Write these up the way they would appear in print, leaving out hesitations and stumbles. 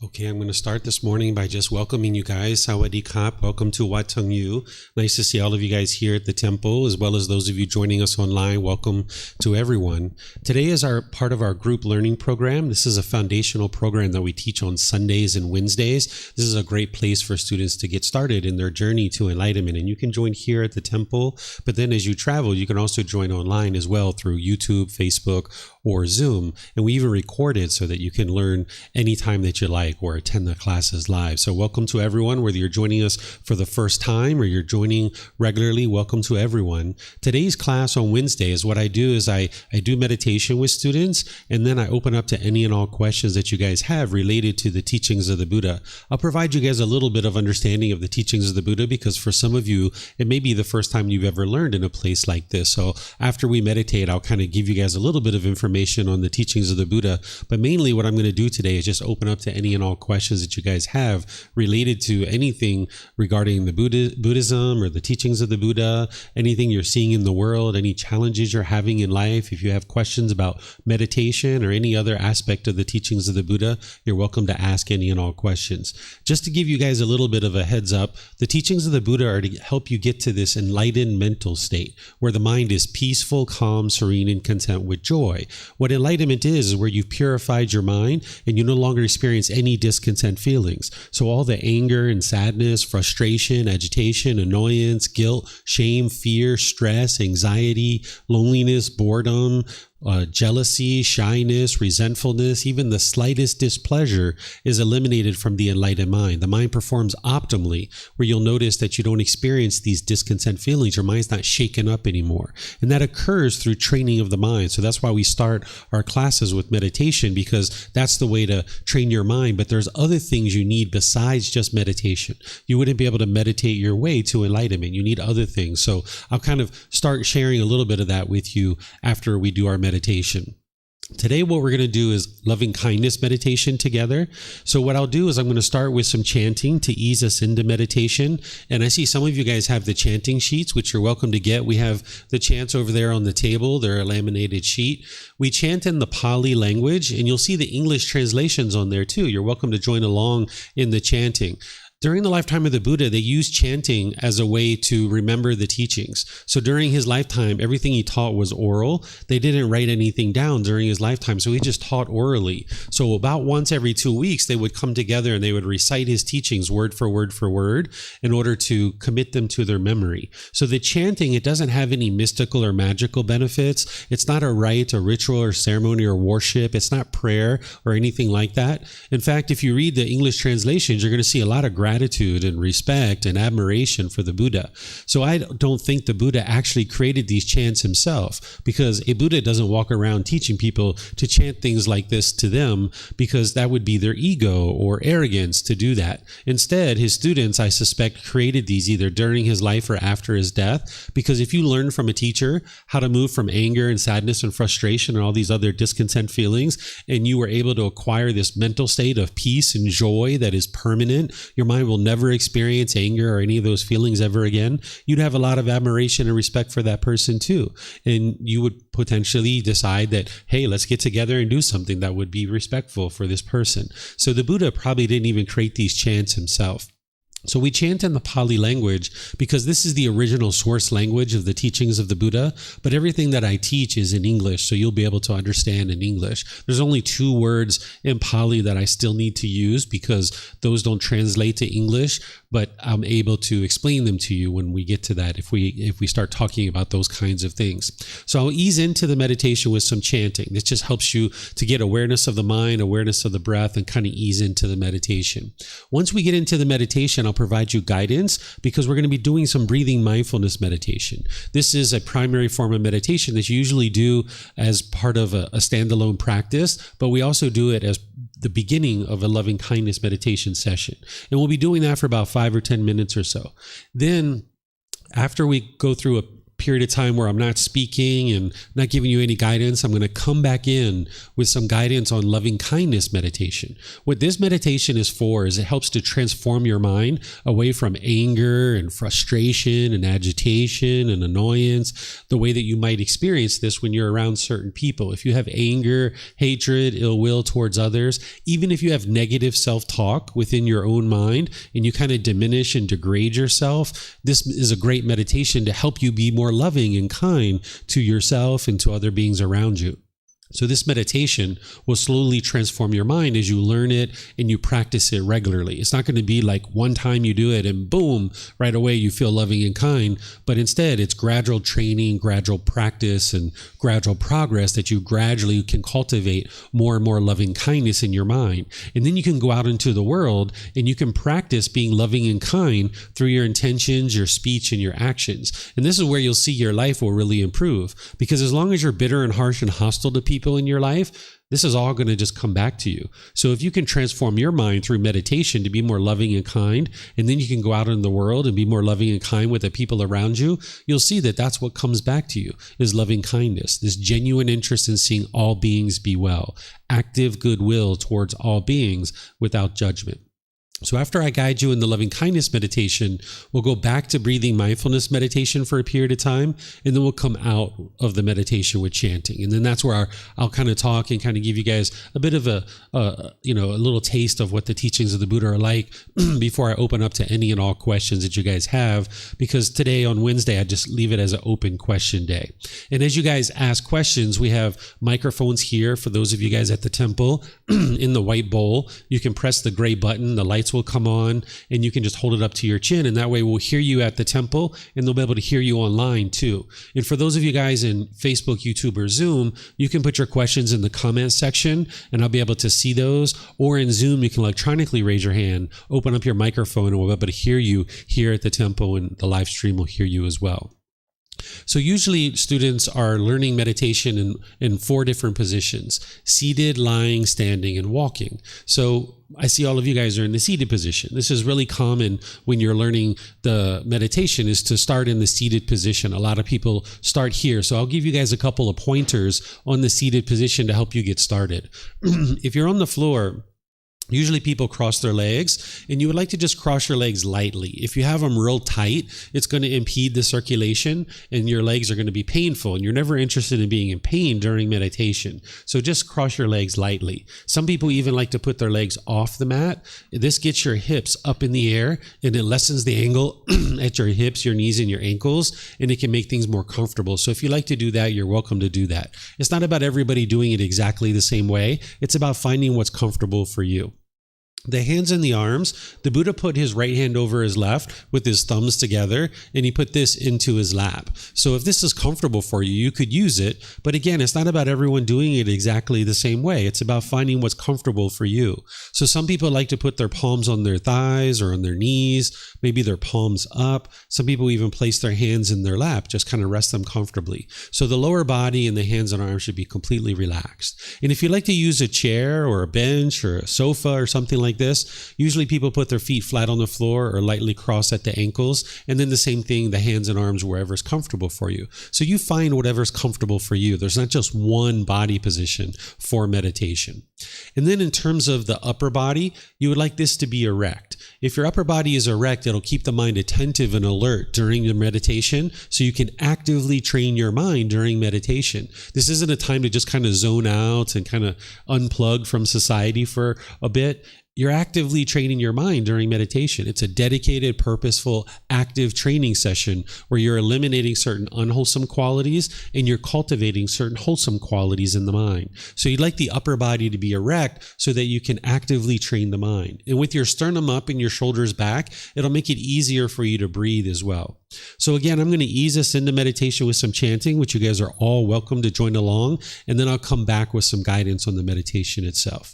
Okay, I'm going to start this morning by just welcoming you guys. Sawadee Kap. Welcome to Wat Tung. Nice to see all of you guys here at the temple, as well as those of you joining us online. Welcome to everyone. Today is our part of our group learning program. This is a foundational program that we teach on Sundays and Wednesdays. This is a great place for students to get started in their journey to enlightenment. And you can join here at the temple, but then as you travel, you can also join online as well through YouTube, Facebook, or Zoom. And we even record it so that you can learn anytime that you like or attend the classes live. So welcome to everyone, whether you're joining us for the first time or you're joining regularly, welcome to everyone. Today's class on Wednesday is what I do is I do meditation with students, and then I open up to any and all questions that you guys have related to the teachings of the Buddha. I'll provide you guys a little bit of understanding of the teachings of the Buddha because for some of you, it may be the first time you've ever learned in a place like this. So after we meditate, I'll kind of give you guys a little bit of information on the teachings of the Buddha, but mainly what I'm going to do today is just open up to any and all questions that you guys have related to anything regarding the Buddhism or the teachings of the Buddha, anything you're seeing in the world, any challenges you're having in life. If you have questions about meditation or any other aspect of the teachings of the Buddha, you're welcome to ask any and all questions. Just to give you guys a little bit of a heads up, the teachings of the Buddha are to help you get to this enlightened mental state where the mind is peaceful, calm, serene, and content with joy. What enlightenment is where you've purified your mind and you no longer experience any discontent feelings. So all the anger and sadness, frustration, agitation, annoyance, guilt, shame, fear, stress, anxiety, loneliness, boredom, jealousy, shyness, resentfulness, even the slightest displeasure is eliminated from the enlightened mind. The mind performs optimally, where you'll notice that you don't experience these discontent feelings. Your mind's not shaken up anymore. And that occurs through training of the mind. So that's why we start our classes with meditation, because that's the way to train your mind. But there's other things you need besides just meditation. You wouldn't be able to meditate your way to enlightenment. You need other things. So I'll kind of start sharing a little bit of that with you after we do our meditation. Today, what we're going to do is loving kindness meditation together. So what I'll do is I'm going to start with some chanting to ease us into meditation. And I see some of you guys have the chanting sheets, which you're welcome to get. We have the chants over there on the table. They're a laminated sheet. We chant in the Pali language, and you'll see the English translations on there too. You're welcome to join along in the chanting. During the lifetime of the Buddha, they used chanting as a way to remember the teachings. So during his lifetime, everything he taught was oral. They didn't write anything down during his lifetime, so he just taught orally. So about once every 2 weeks, they would come together and they would recite his teachings word for word in order to commit them to their memory. So the chanting, it doesn't have any mystical or magical benefits. It's not a rite, a ritual, or ceremony, or worship. It's not prayer or anything like that. In fact, if you read the English translations, you're going to see a lot of gratitude and respect and admiration for the Buddha. So I don't think the Buddha actually created these chants himself, because a Buddha doesn't walk around teaching people to chant things like this to them, because that would be their ego or arrogance to do that. Instead, his students, I suspect, created these either during his life or after his death, because if you learn from a teacher how to move from anger and sadness and frustration and all these other discontent feelings, and you were able to acquire this mental state of peace and joy that is permanent, your mind will never experience anger or any of those feelings ever again, you'd have a lot of admiration and respect for that person too. And you would potentially decide that, hey, let's get together and do something that would be respectful for this person. So the Buddha probably didn't even create these chants himself. So we chant in the Pali language because this is the original source language of the teachings of the Buddha, but everything that I teach is in English, so you'll be able to understand in English. There's only 2 words in Pali that I still need to use because those don't translate to English, but I'm able to explain them to you when we get to that, if we start talking about those kinds of things. So I'll ease into the meditation with some chanting. This just helps you to get awareness of the mind, awareness of the breath, and kind of ease into the meditation. Once we get into the meditation, I'll provide you guidance because we're going to be doing some breathing mindfulness meditation. This is a primary form of meditation that you usually do as part of a standalone practice, but we also do it as the beginning of a loving kindness meditation session. And we'll be doing that for about 5 or 10 minutes or so. Then after we go through a period of time where I'm not speaking and not giving you any guidance, I'm going to come back in with some guidance on loving kindness meditation. What this meditation is for is it helps to transform your mind away from anger and frustration and agitation and annoyance, the way that you might experience this when you're around certain people. If you have anger, hatred, ill will towards others, even if you have negative self-talk within your own mind and you kind of diminish and degrade yourself, this is a great meditation to help you be more loving and kind to yourself and to other beings around you. So this meditation will slowly transform your mind as you learn it and you practice it regularly. It's not going to be like one time you do it and boom, right away you feel loving and kind, but instead it's gradual training, gradual practice, and gradual progress that you gradually can cultivate more and more loving kindness in your mind. And then you can go out into the world and you can practice being loving and kind through your intentions, your speech, and your actions. And this is where you'll see your life will really improve, because as long as you're bitter and harsh and hostile to people in your life, this is all going to just come back to you. So if you can transform your mind through meditation to be more loving and kind, and then you can go out in the world and be more loving and kind with the people around you, you'll see that that's what comes back to you is loving kindness, this genuine interest in seeing all beings be well, active goodwill towards all beings without judgment. So after I guide you in the loving kindness meditation, we'll go back to breathing mindfulness meditation for a period of time, and then we'll come out of the meditation with chanting. And then that's where I'll kind of talk and kind of give you guys a bit of a little taste of what the teachings of the Buddha are like before I open up to any and all questions that you guys have, because today on Wednesday, I just leave it as an open question day. And as you guys ask questions, we have microphones here for those of you guys at the temple in the white bowl. You can press the gray button, the lights will come on, and you can just hold it up to your chin, and that way we'll hear you at the temple and they'll be able to hear you online too. And for those of you guys in Facebook, YouTube, or Zoom, you can put your questions in the comments section and I'll be able to see those, or in Zoom you can electronically raise your hand, open up your microphone, and we'll be able to hear you here at the temple, and the live stream will hear you as well. So usually students are learning meditation in 4 different positions: seated, lying, standing, and walking. So I see all of you guys are in the seated position. This is really common when you're learning the meditation, is to start in the seated position. A lot of people start here. So I'll give you guys a couple of pointers on the seated position to help you get started. If you're on the floor, usually people cross their legs, and you would like to just cross your legs lightly. If you have them real tight, it's going to impede the circulation and your legs are going to be painful, and you're never interested in being in pain during meditation. So just cross your legs lightly. Some people even like to put their legs off the mat. This gets your hips up in the air and it lessens the angle at your hips, your knees, and your ankles, and it can make things more comfortable. So if you like to do that, you're welcome to do that. It's not about everybody doing it exactly the same way. It's about finding what's comfortable for you. The hands and the arms, the Buddha put his right hand over his left with his thumbs together, and he put this into his lap. So if this is comfortable for you, you could use it. But again, it's not about everyone doing it exactly the same way. It's about finding what's comfortable for you. So some people like to put their palms on their thighs or on their knees, maybe their palms up. Some people even place their hands in their lap, just kind of rest them comfortably. So the lower body and the hands and arms should be completely relaxed. And if you like to use a chair or a bench or a sofa or something like this, usually people put their feet flat on the floor or lightly crossed at the ankles, and then the same thing, the hands and arms wherever's comfortable for you. So you find whatever's comfortable for you. There's not just one body position for meditation. And then in terms of the upper body, you would like this to be erect. If your upper body is erect, it'll keep the mind attentive and alert during the meditation, so you can actively train your mind during meditation. This isn't a time to just kind of zone out and kind of unplug from society for a bit. You're actively training your mind during meditation. It's a dedicated, purposeful, active training session where you're eliminating certain unwholesome qualities and you're cultivating certain wholesome qualities in the mind. So you'd like the upper body to be erect so that you can actively train the mind. And with your sternum up and your shoulders back, it'll make it easier for you to breathe as well. So again, I'm going to ease us into meditation with some chanting, which you guys are all welcome to join along. And then I'll come back with some guidance on the meditation itself.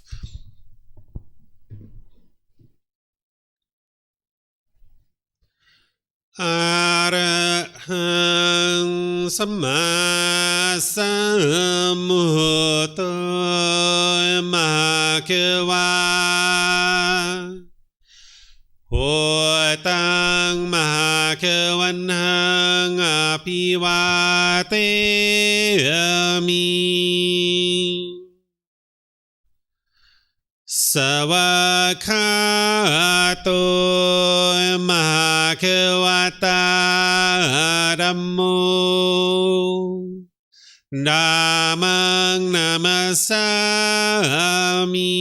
Arahang Samma Sambuddho Mahakawa Wat Tung Mahakawanhang ภิวาเตมิสวากขาโตมหาเขวตาธัมโมธัมมังนามัสสามิ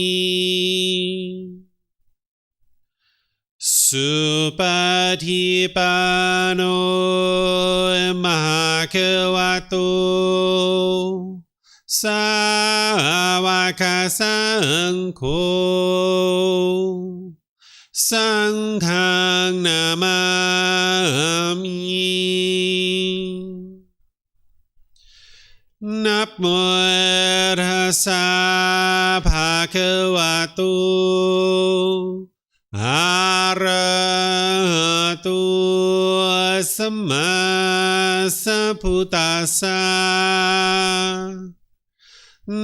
สุปฏิปันโนมหาเขวโตสาวกสังโฆสังฆังนามามินะโมตัสสะภะคะวะโตอะระหะโตสัมมาสัมพุทธัสสะ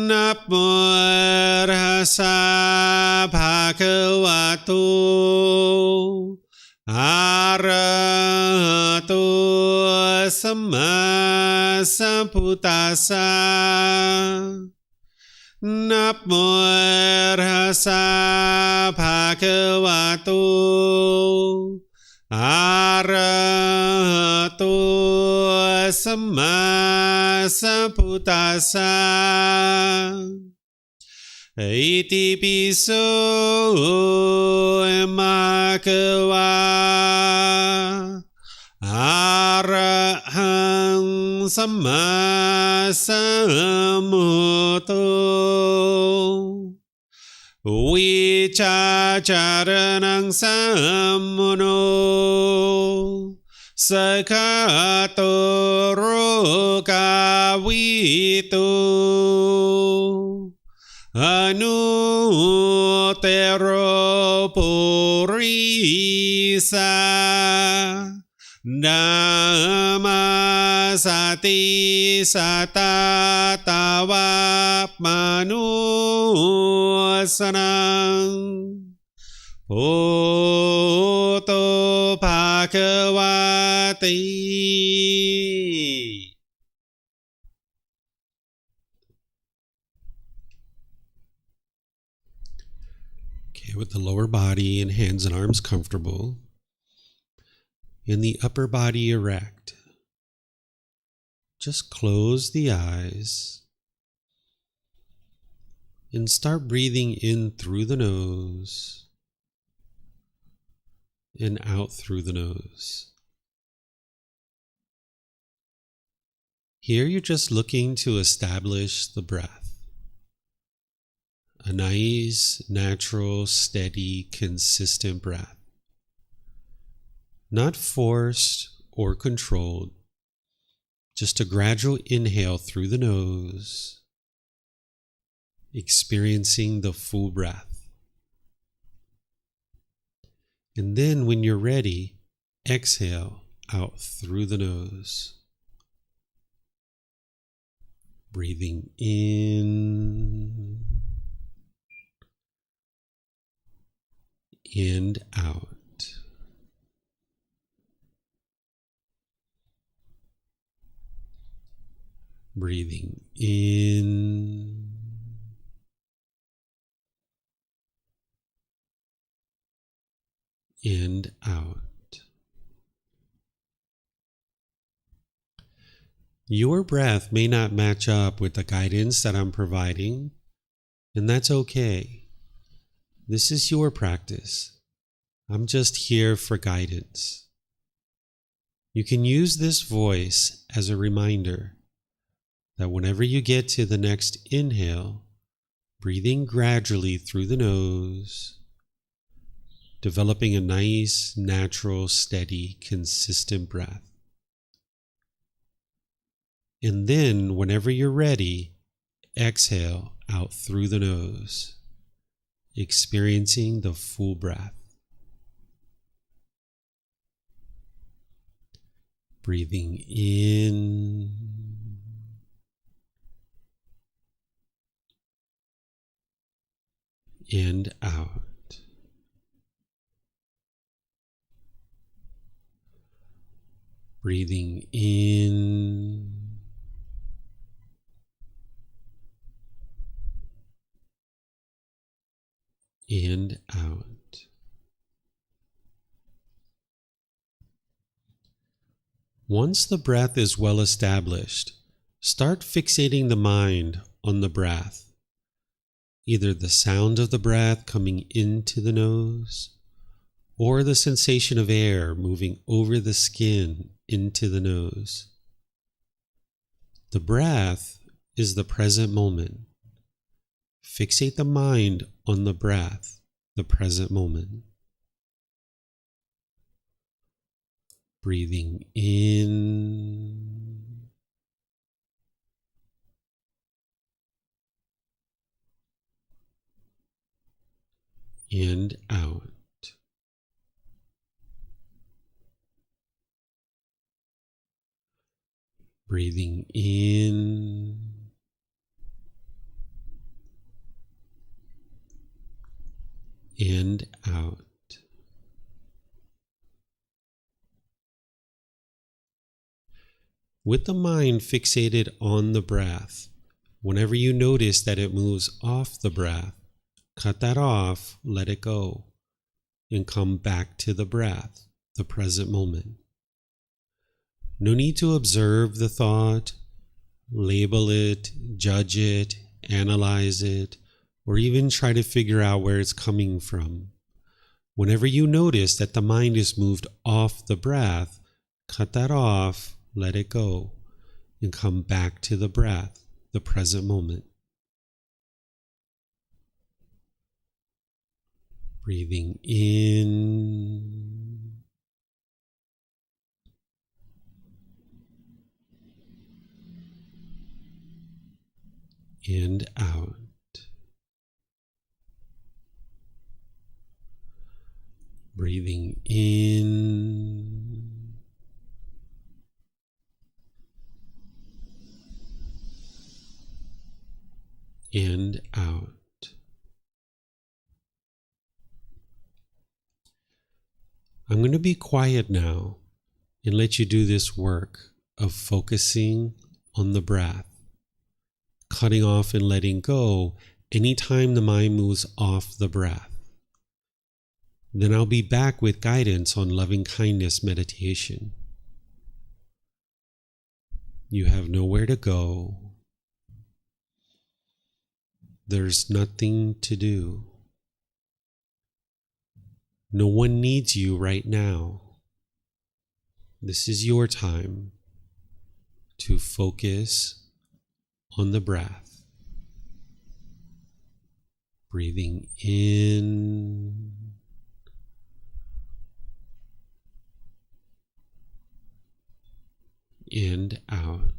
นะโมตัสสะภะคะวะโตอะระหะโตสัมมาสัมพุทธัสสะนะโมตัสสะภะคะวะโตอะระหะโตสัมมาสัมพุทธัสสะอิติปิโสภะคะวะอะระหังสัมมาสัมพุทโธวิชาจารณังสัมมุโนสกขาโตโรกาวิโตอนุเตโรปุริสานามาสติสัตตาตาวะมนุสนังโอโตภะคะวะติ Okay, with the lower body and hands and arms comfortable, and the upper body erect, just close the eyes and start breathing in through the nose and out through the nose. Here you're just looking to establish the breath. A nice, natural, steady, consistent breath. Not forced or controlled. Just a gradual inhale through the nose, experiencing the full breath. And then when you're ready, exhale out through the nose. Breathing in and out. Breathing in and out. Your breath may not match up with the guidance that I'm providing, and that's okay. This is your practice. I'm just here for guidance. You can use this voice as a reminder that whenever you get to the next inhale, breathing gradually through the nose, developing a nice, natural, steady, consistent breath. And then, whenever you're ready, exhale out through the nose, experiencing the full breath. Breathing in and out. Breathing in and out. Once the breath is well established, start fixating the mind on the breath, either the sound of the breath coming into the nose or the sensation of air moving over the skin into the nose. The breath is the present moment. Fixate the mind on the breath, the present moment. Breathing in and out. Breathing in and out. With the mind fixated on the breath, whenever you notice that it moves off the breath, cut that off, let it go, and come back to the breath, the present moment. No need to observe the thought, label it, judge it, analyze it, or even try to figure out where it's coming from. Whenever you notice that the mind is moved off the breath, cut that off, let it go, and come back to the breath, the present moment. Breathing in and out. Breathing in and out. I'm going to be quiet now and let you do this work of focusing on the breath, cutting off and letting go anytime the mind moves off the breath. Then I'll be back with guidance on loving kindness meditation. You have nowhere to go. There's nothing to do. No one needs you right now. This is your time to focus on the breath. Breathing in and out.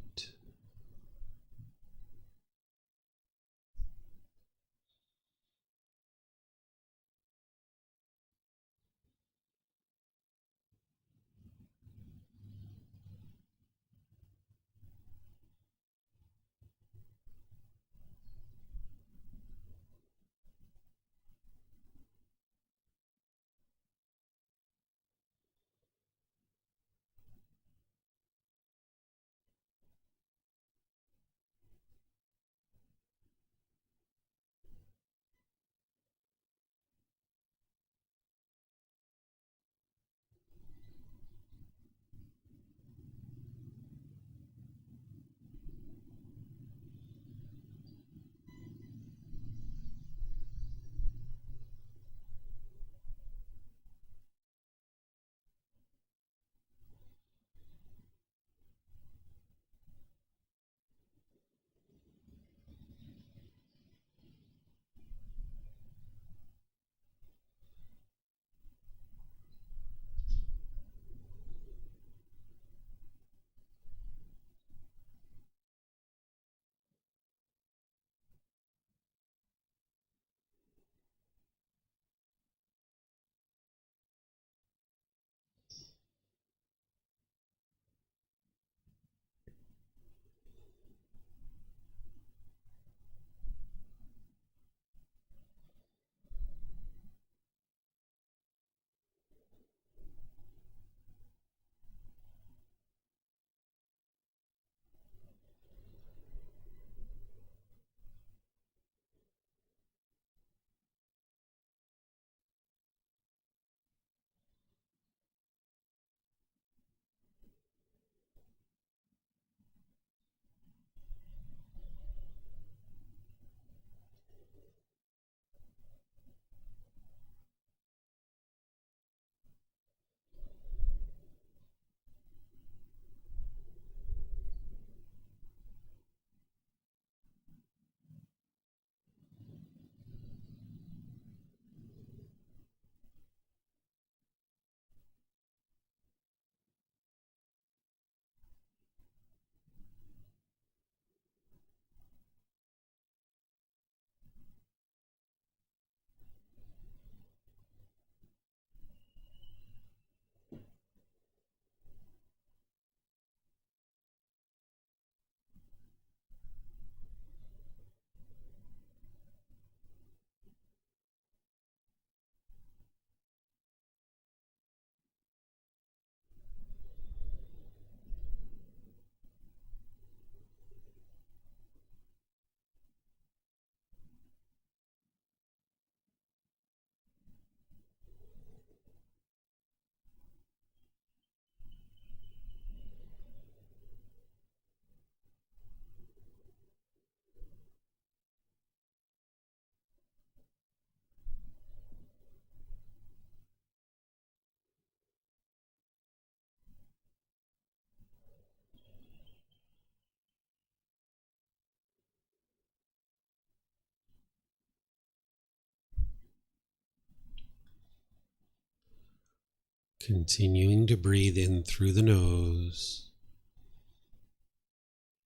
Continuing to breathe in through the nose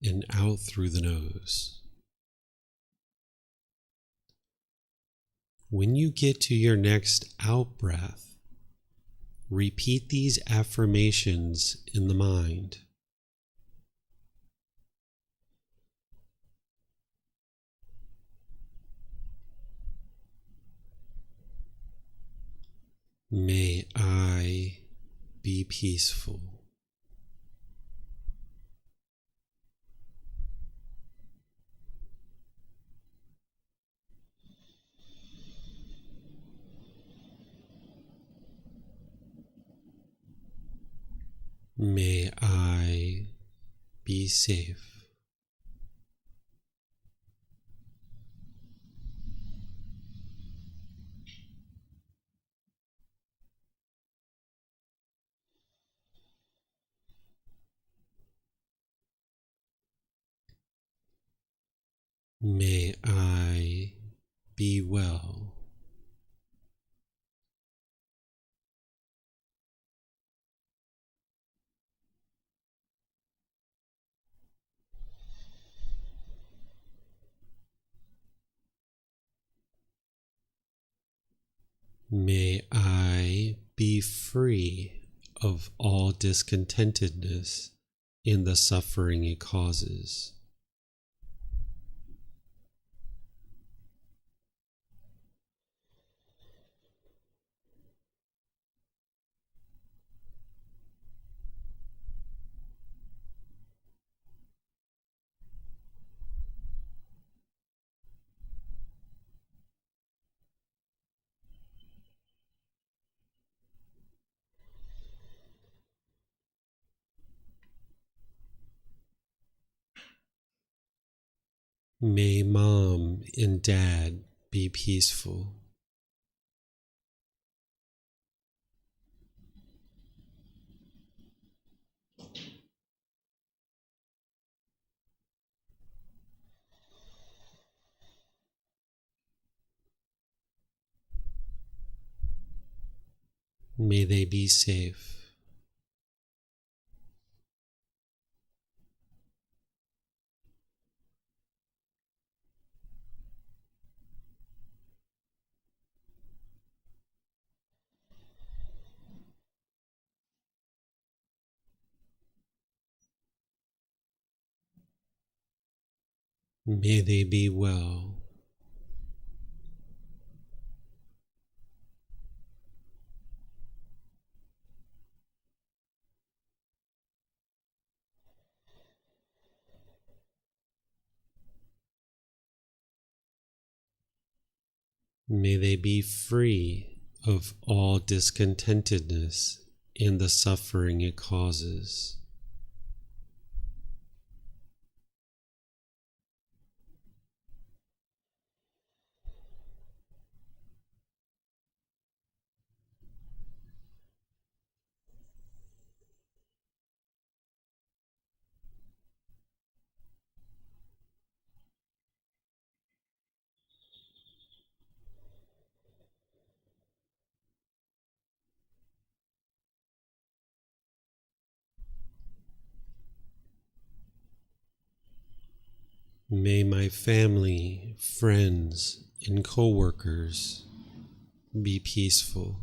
and out through the nose. When you get to your next out breath, repeat these affirmations in the mind. May I be peaceful. May I be safe. May I be well. May I be free of all discontentedness in the suffering it causes. May Mom and Dad be peaceful. May they be safe. May they be well. May they be free of all discontentedness in the suffering it causes. May my family, friends, and co-workers be peaceful.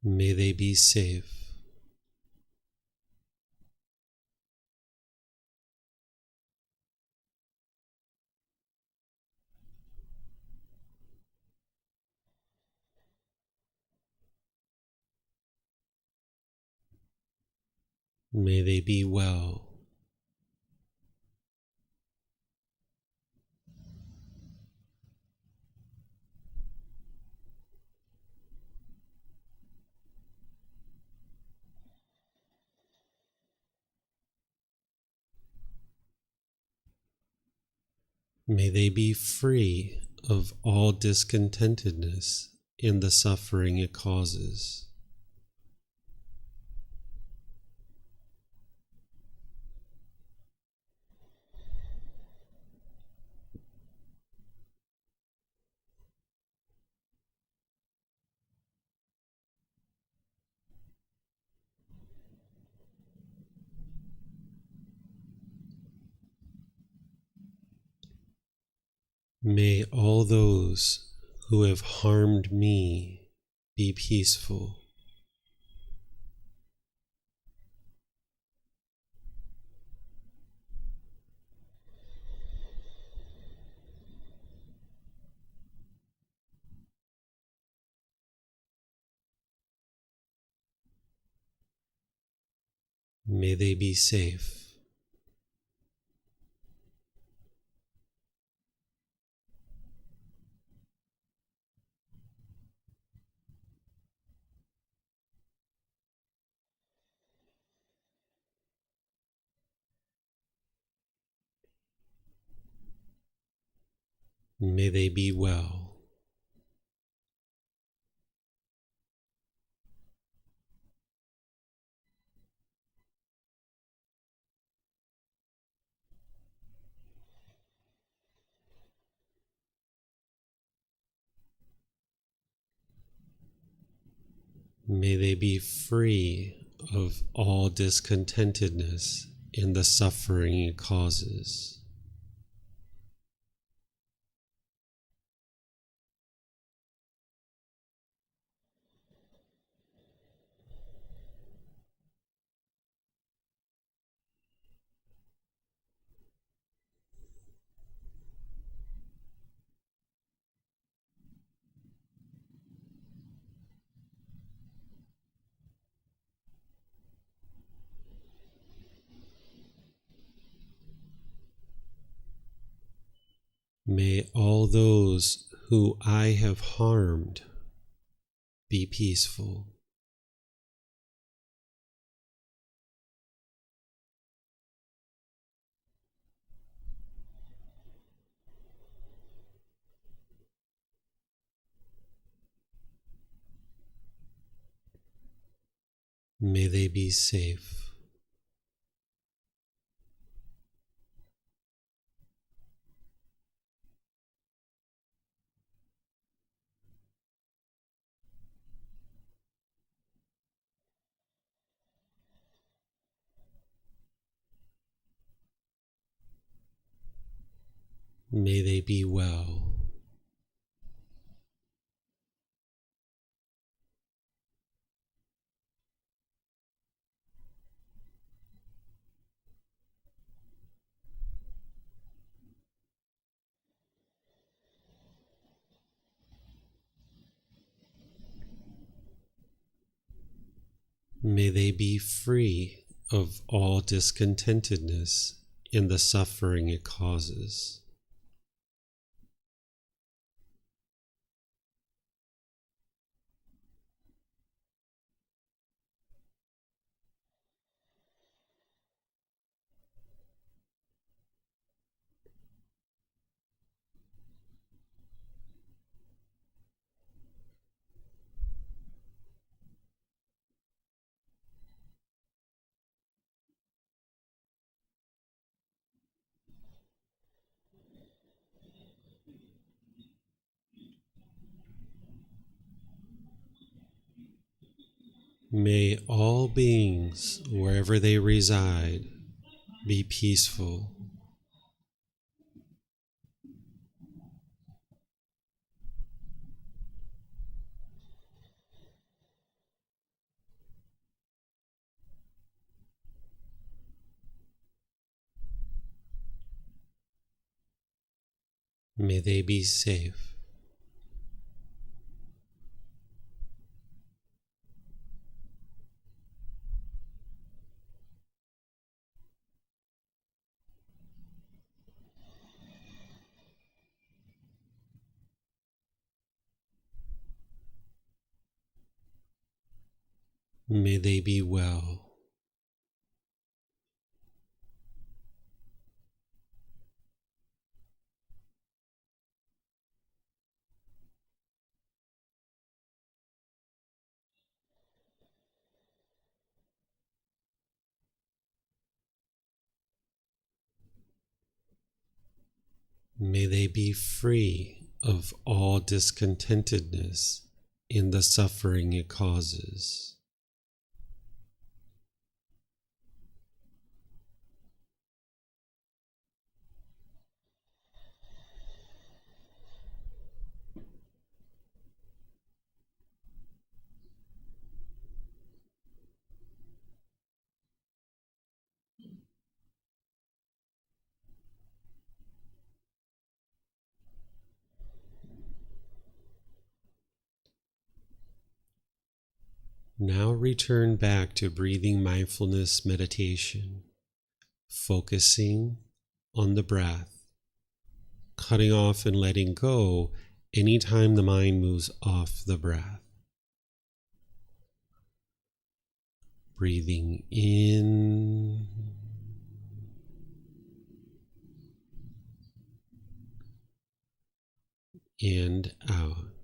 May they be safe. May they be well. May they be free of all discontentedness in the suffering it causes. May all those who have harmed me be peaceful. May they be safe. May they be well. May they be free of all discontentedness in the suffering it causes. May all those who I have harmed be peaceful. May they be safe. May they be well. May they be free of all discontentedness in the suffering it causes. May all beings, wherever they reside, be peaceful. May they be safe. May they be well. May they be free of all discontentedness in the suffering it causes. Now return back to breathing mindfulness meditation, focusing on the breath, cutting off and letting go anytime the mind moves off the breath. Breathing in and out.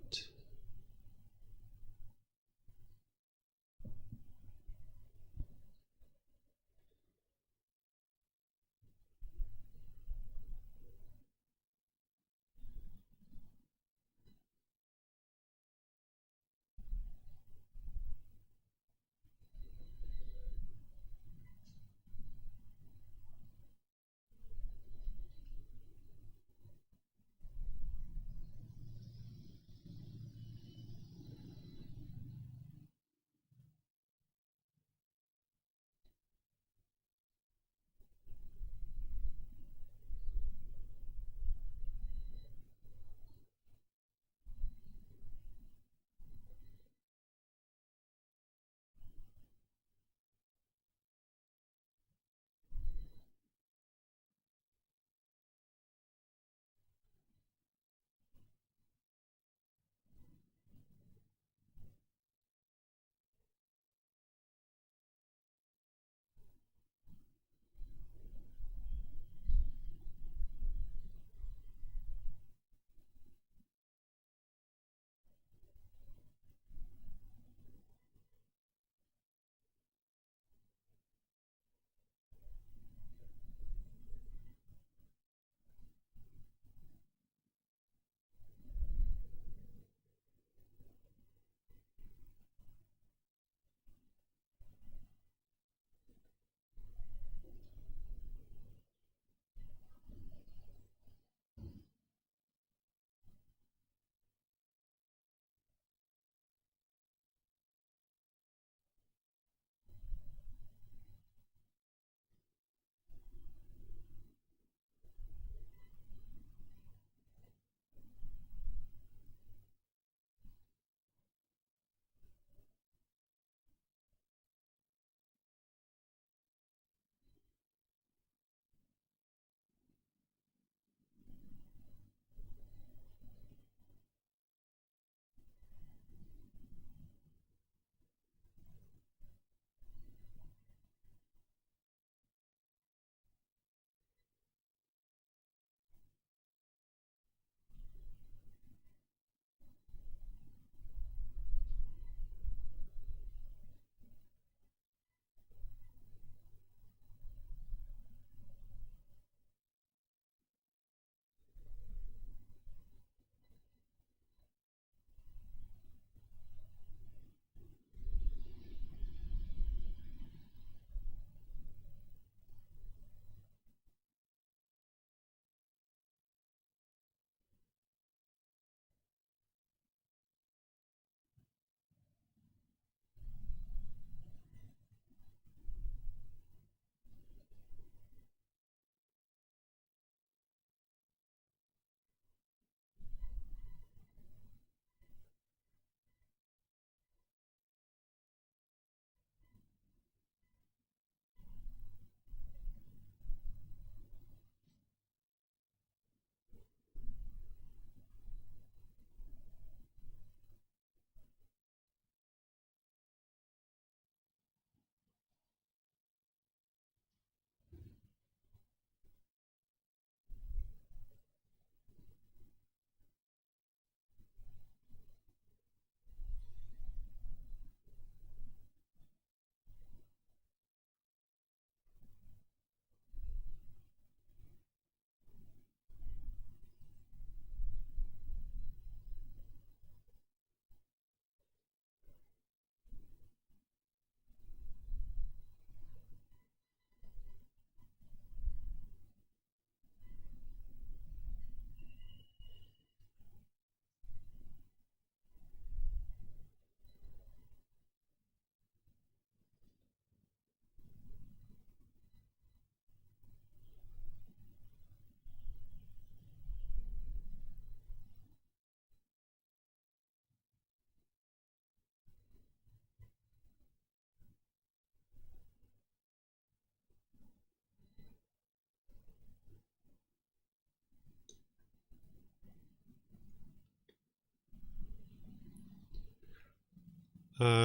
อะ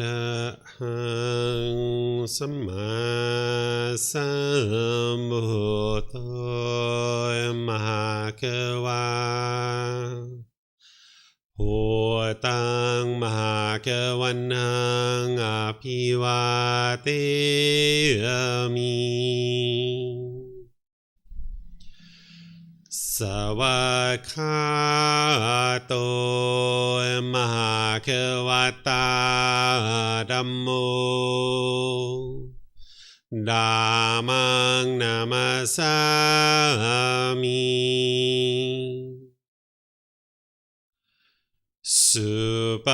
ระหังสัมมาสัมพุทโธมหาวาพุทธังมหากวันนังอภิวาเทมิสวากขาโตมหากวัตตาธัมโมธัมมังนามัสสามิสุป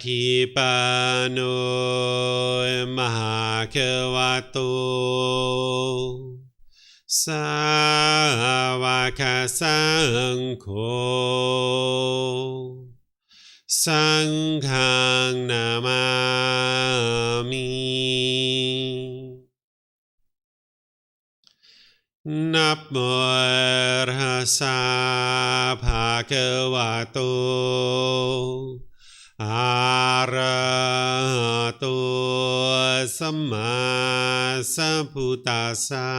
ฏิปันโนมหากวัตโตสาวกสังโฆสังฆังนามามินะโมตัสสะภะคะวะโตอะระหะโตสัมมาสัมพุทธัสสะ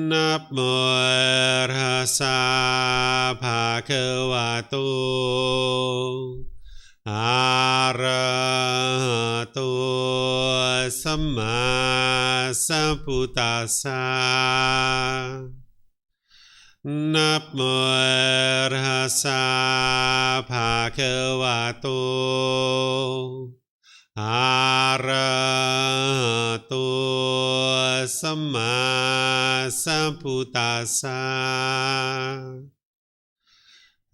นะโมตัสสะภะคะวะโตอะระหะโตสัมมาสัมพุทธัสสะนะโมตัสสะภะคะวะโตอะระหะโตสัมมาสัมพุทธัสสะ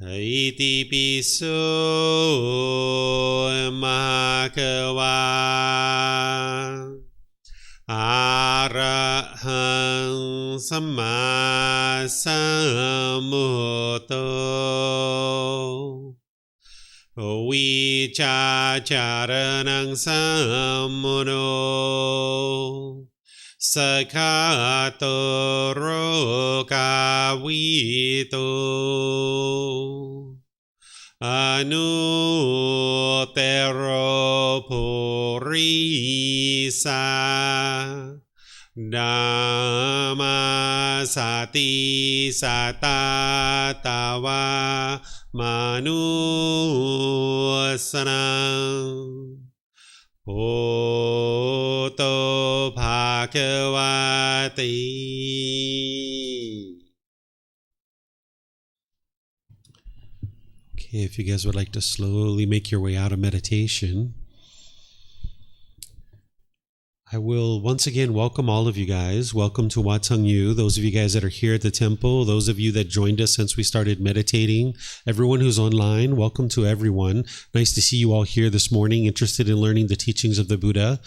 อิติปิโสมะคะ วาอะระหังสัมมาสัมพุทโธวิชาจารณังสัมมุโนสคาโตโรกาวิโตอนุเตโรภูริสาดัมมาสติสัตตาตาวามนุสนังโอโตภาควาติ Okay, if you guys would like to slowly make your way out of meditation, I will once again welcome all of you guys. Welcome to Wat Tung, those of you guys that are here at the temple, those of you that joined us since we started meditating, everyone who's online, welcome to everyone. Nice to see you all here this morning, interested in learning the teachings of the Buddha.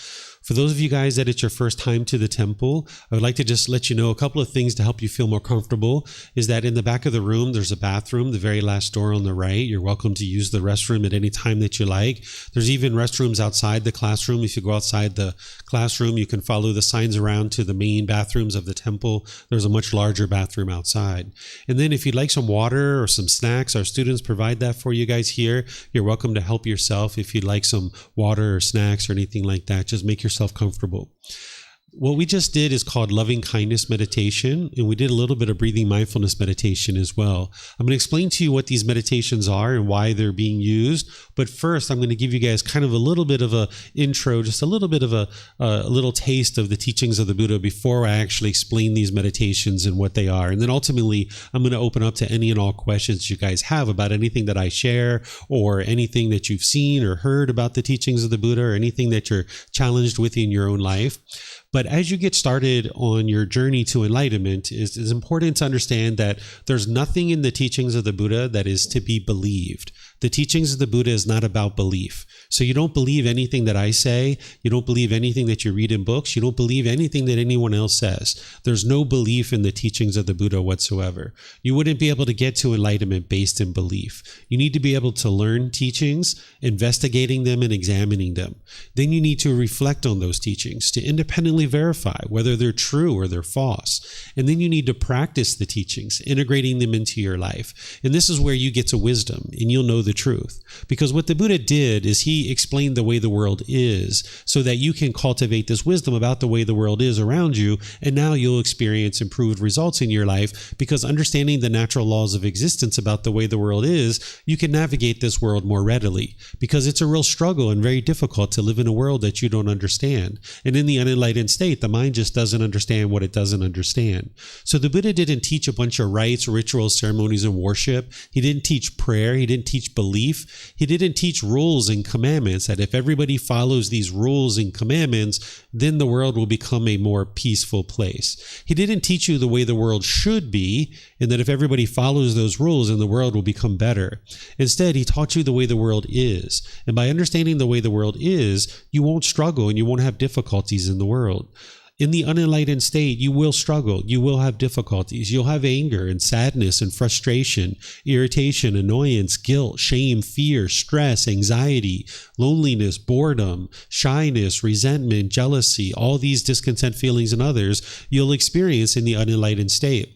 For those of you guys that it's your first time to the temple, I would like to just let you know a couple of things to help you feel more comfortable, is that in the back of the room, there's a bathroom, the very last door on the right. You're welcome to use the restroom at any time that you like. There's even restrooms outside the classroom. If you go outside the classroom, you can follow the signs around to the main bathrooms of the temple. There's a much larger bathroom outside. And then if you'd like some water or some snacks, our students provide that for you guys here. You're welcome to help yourself if you'd like some water or snacks or anything like that. Just make yourself comfortable. What we just did is called loving kindness meditation, and we did a little bit of breathing mindfulness meditation as well. I'm going to explain to you what these meditations are and why they're being used. But first, I'm going to give you guys kind of a little bit of a intro, just a little bit of a little taste of the teachings of the Buddha before I actually explain these meditations and what they are. And then ultimately, I'm going to open up to any and all questions you guys have about anything that I share or anything that you've seen or heard about the teachings of the Buddha or anything that you're challenged with in your own life. But as you get started on your journey to enlightenment, it's important to understand that there's nothing in the teachings of the Buddha that is to be believed. The teachings of the Buddha is not about belief. So you don't believe anything that I say. You don't believe anything that you read in books. You don't believe anything that anyone else says. There's no belief in the teachings of the Buddha whatsoever. You wouldn't be able to get to enlightenment based in belief. You need to be able to learn teachings, investigating them and examining them. Then you need to reflect on those teachings to independently verify whether they're true or they're false. And then you need to practice the teachings, integrating them into your life. And this is where you get to wisdom, and you'll know the truth. Because what the Buddha did is he explained the way the world is so that you can cultivate this wisdom about the way the world is around you, and now you'll experience improved results in your life, because understanding the natural laws of existence about the way the world is, you can navigate this world more readily, because it's a real struggle and very difficult to live in a world that you don't understand. And in the unenlightened state, the mind just doesn't understand what it doesn't understand. So the Buddha didn't teach a bunch of rites, rituals, ceremonies, and worship. He didn't teach prayer. He didn't teach belief. He didn't teach rules and commandments, that if everybody follows these rules and commandments, then the world will become a more peaceful place. He didn't teach you the way the world should be, and that if everybody follows those rules, then the world will become better. Instead, he taught you the way the world is. And by understanding the way the world is, you won't struggle and you won't have difficulties in the world. In the unenlightened state, you will struggle. You will have difficulties. You'll have anger and sadness and frustration, irritation, annoyance, guilt, shame, fear, stress, anxiety, loneliness, boredom, shyness, resentment, jealousy, all these discontent feelings and others you'll experience in the unenlightened state.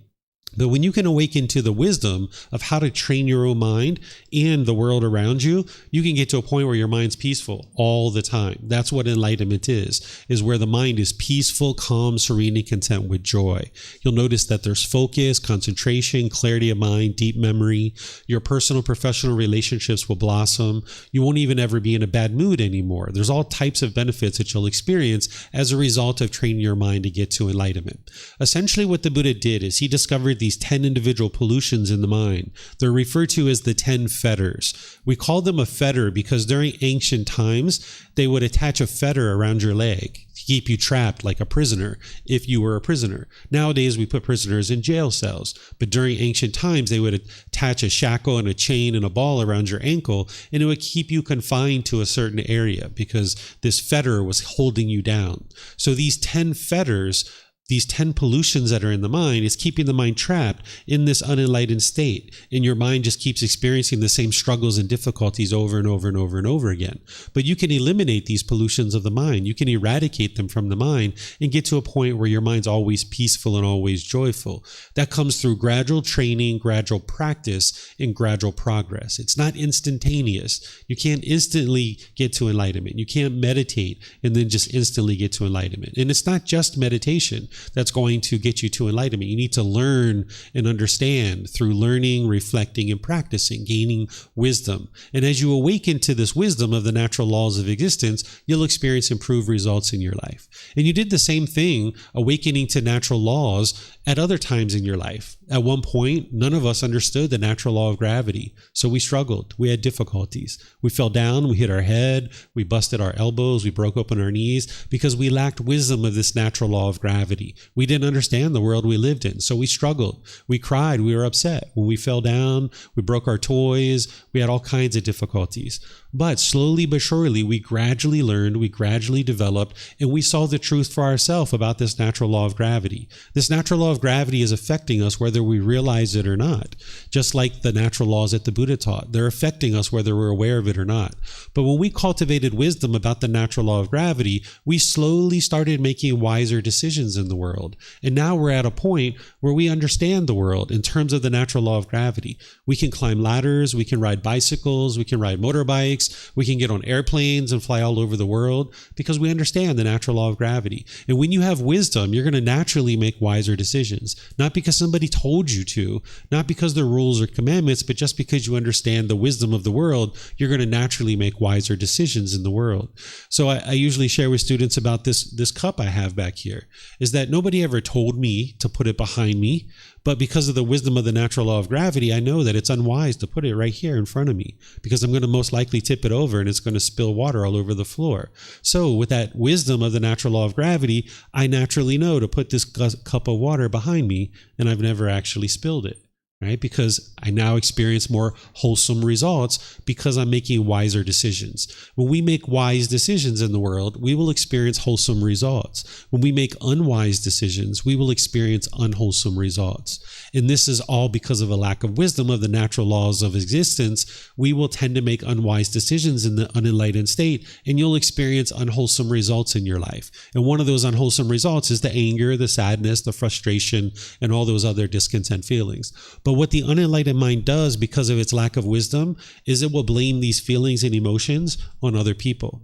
But when you can awaken to the wisdom of how to train your own mind and the world around you, you can get to a point where your mind's peaceful all the time. That's what enlightenment is where the mind is peaceful, calm, serene, and content with joy. You'll notice that there's focus, concentration, clarity of mind, deep memory. Your personal, professional relationships will blossom. You won't even ever be in a bad mood anymore. There's all types of benefits that you'll experience as a result of training your mind to get to enlightenment. Essentially, what the Buddha did is he discovered these 10 individual pollutions in the mind. They're referred to as the 10 fetters. We call them a fetter because during ancient times, they would attach a fetter around your leg to keep you trapped like a prisoner if you were a prisoner. Nowadays, we put prisoners in jail cells, but during ancient times, they would attach a shackle and a chain and a ball around your ankle, and it would keep you confined to a certain area because this fetter was holding you down. So these 10 fetters, these 10 pollutions that are in the mind, is keeping the mind trapped in this unenlightened state. And your mind just keeps experiencing the same struggles and difficulties over and over and over and over again. But you can eliminate these pollutions of the mind. You can eradicate them from the mind and get to a point where your mind's always peaceful and always joyful. That comes through gradual training, gradual practice, and gradual progress. It's not instantaneous. You can't instantly get to enlightenment. You can't meditate and then just instantly get to enlightenment. And it's not just meditation that's going to get you to enlightenment. You need to learn and understand through learning, reflecting, and practicing, gaining wisdom. And as you awaken to this wisdom of the natural laws of existence, you'll experience improved results in your life. And you did the same thing, awakening to natural laws at other times in your life. At one point, none of us understood the natural law of gravity. So we struggled. We had difficulties. We fell down. We hit our head. We busted our elbows. We broke open our knees because we lacked wisdom of this natural law of gravity. We didn't understand the world we lived in. So we struggled. We cried. We were upset. When we fell down, we broke our toys. We had all kinds of difficulties. But slowly but surely, we gradually learned, we gradually developed, and we saw the truth for ourselves about this natural law of gravity. This natural law of gravity is affecting us whether we realize it or not. Just like the natural laws that the Buddha taught, they're affecting us whether we're aware of it or not. But when we cultivated wisdom about the natural law of gravity, we slowly started making wiser decisions in the world. And now we're at a point where we understand the world in terms of the natural law of gravity. We can climb ladders, we can ride bicycles, we can ride motorbikes, we can get on airplanes and fly all over the world because we understand the natural law of gravity. And when you have wisdom, you're going to naturally make wiser decisions, not because somebody told you to, not because they're rules or commandments, but just because you understand the wisdom of the world, you're going to naturally make wiser decisions in the world. So I usually share with students about this cup I have back here, is that nobody ever told me to put it behind me. But because of the wisdom of the natural law of gravity, I know that it's unwise to put it right here in front of me because I'm going to most likely tip it over and it's going to spill water all over the floor. So with that wisdom of the natural law of gravity, I naturally know to put this cup of water behind me, and I've never actually spilled it. Right? Because I now experience more wholesome results because I'm making wiser decisions. When we make wise decisions in the world, we will experience wholesome results. When we make unwise decisions, we will experience unwholesome results. And this is all because of a lack of wisdom of the natural laws of existence. We will tend to make unwise decisions in the unenlightened state, and you'll experience unwholesome results in your life. And one of those unwholesome results is the anger, the sadness, the frustration, and all those other discontent feelings. But But what the unenlightened mind does, because of its lack of wisdom, is it will blame these feelings and emotions on other people.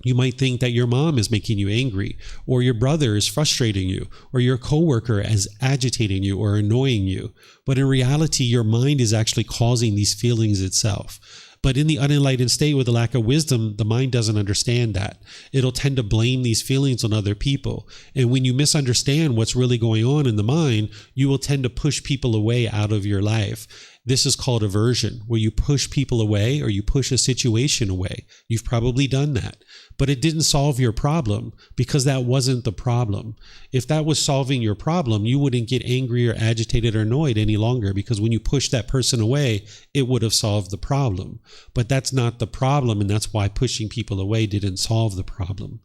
You might think that your mom is making you angry, or your brother is frustrating you, or your coworker is agitating you or annoying you. But in reality, your mind is actually causing these feelings itself. But in the unenlightened state with a lack of wisdom, the mind doesn't understand that. It'll tend to blame these feelings on other people. And when you misunderstand what's really going on in the mind, you will tend to push people away out of your life. This is called aversion, where you push people away or you push a situation away. You've probably done that, but it didn't solve your problem because that wasn't the problem. If that was solving your problem, you wouldn't get angry or agitated or annoyed any longer, because when you push that person away, it would have solved the problem. But that's not the problem, and that's why pushing people away didn't solve the problem.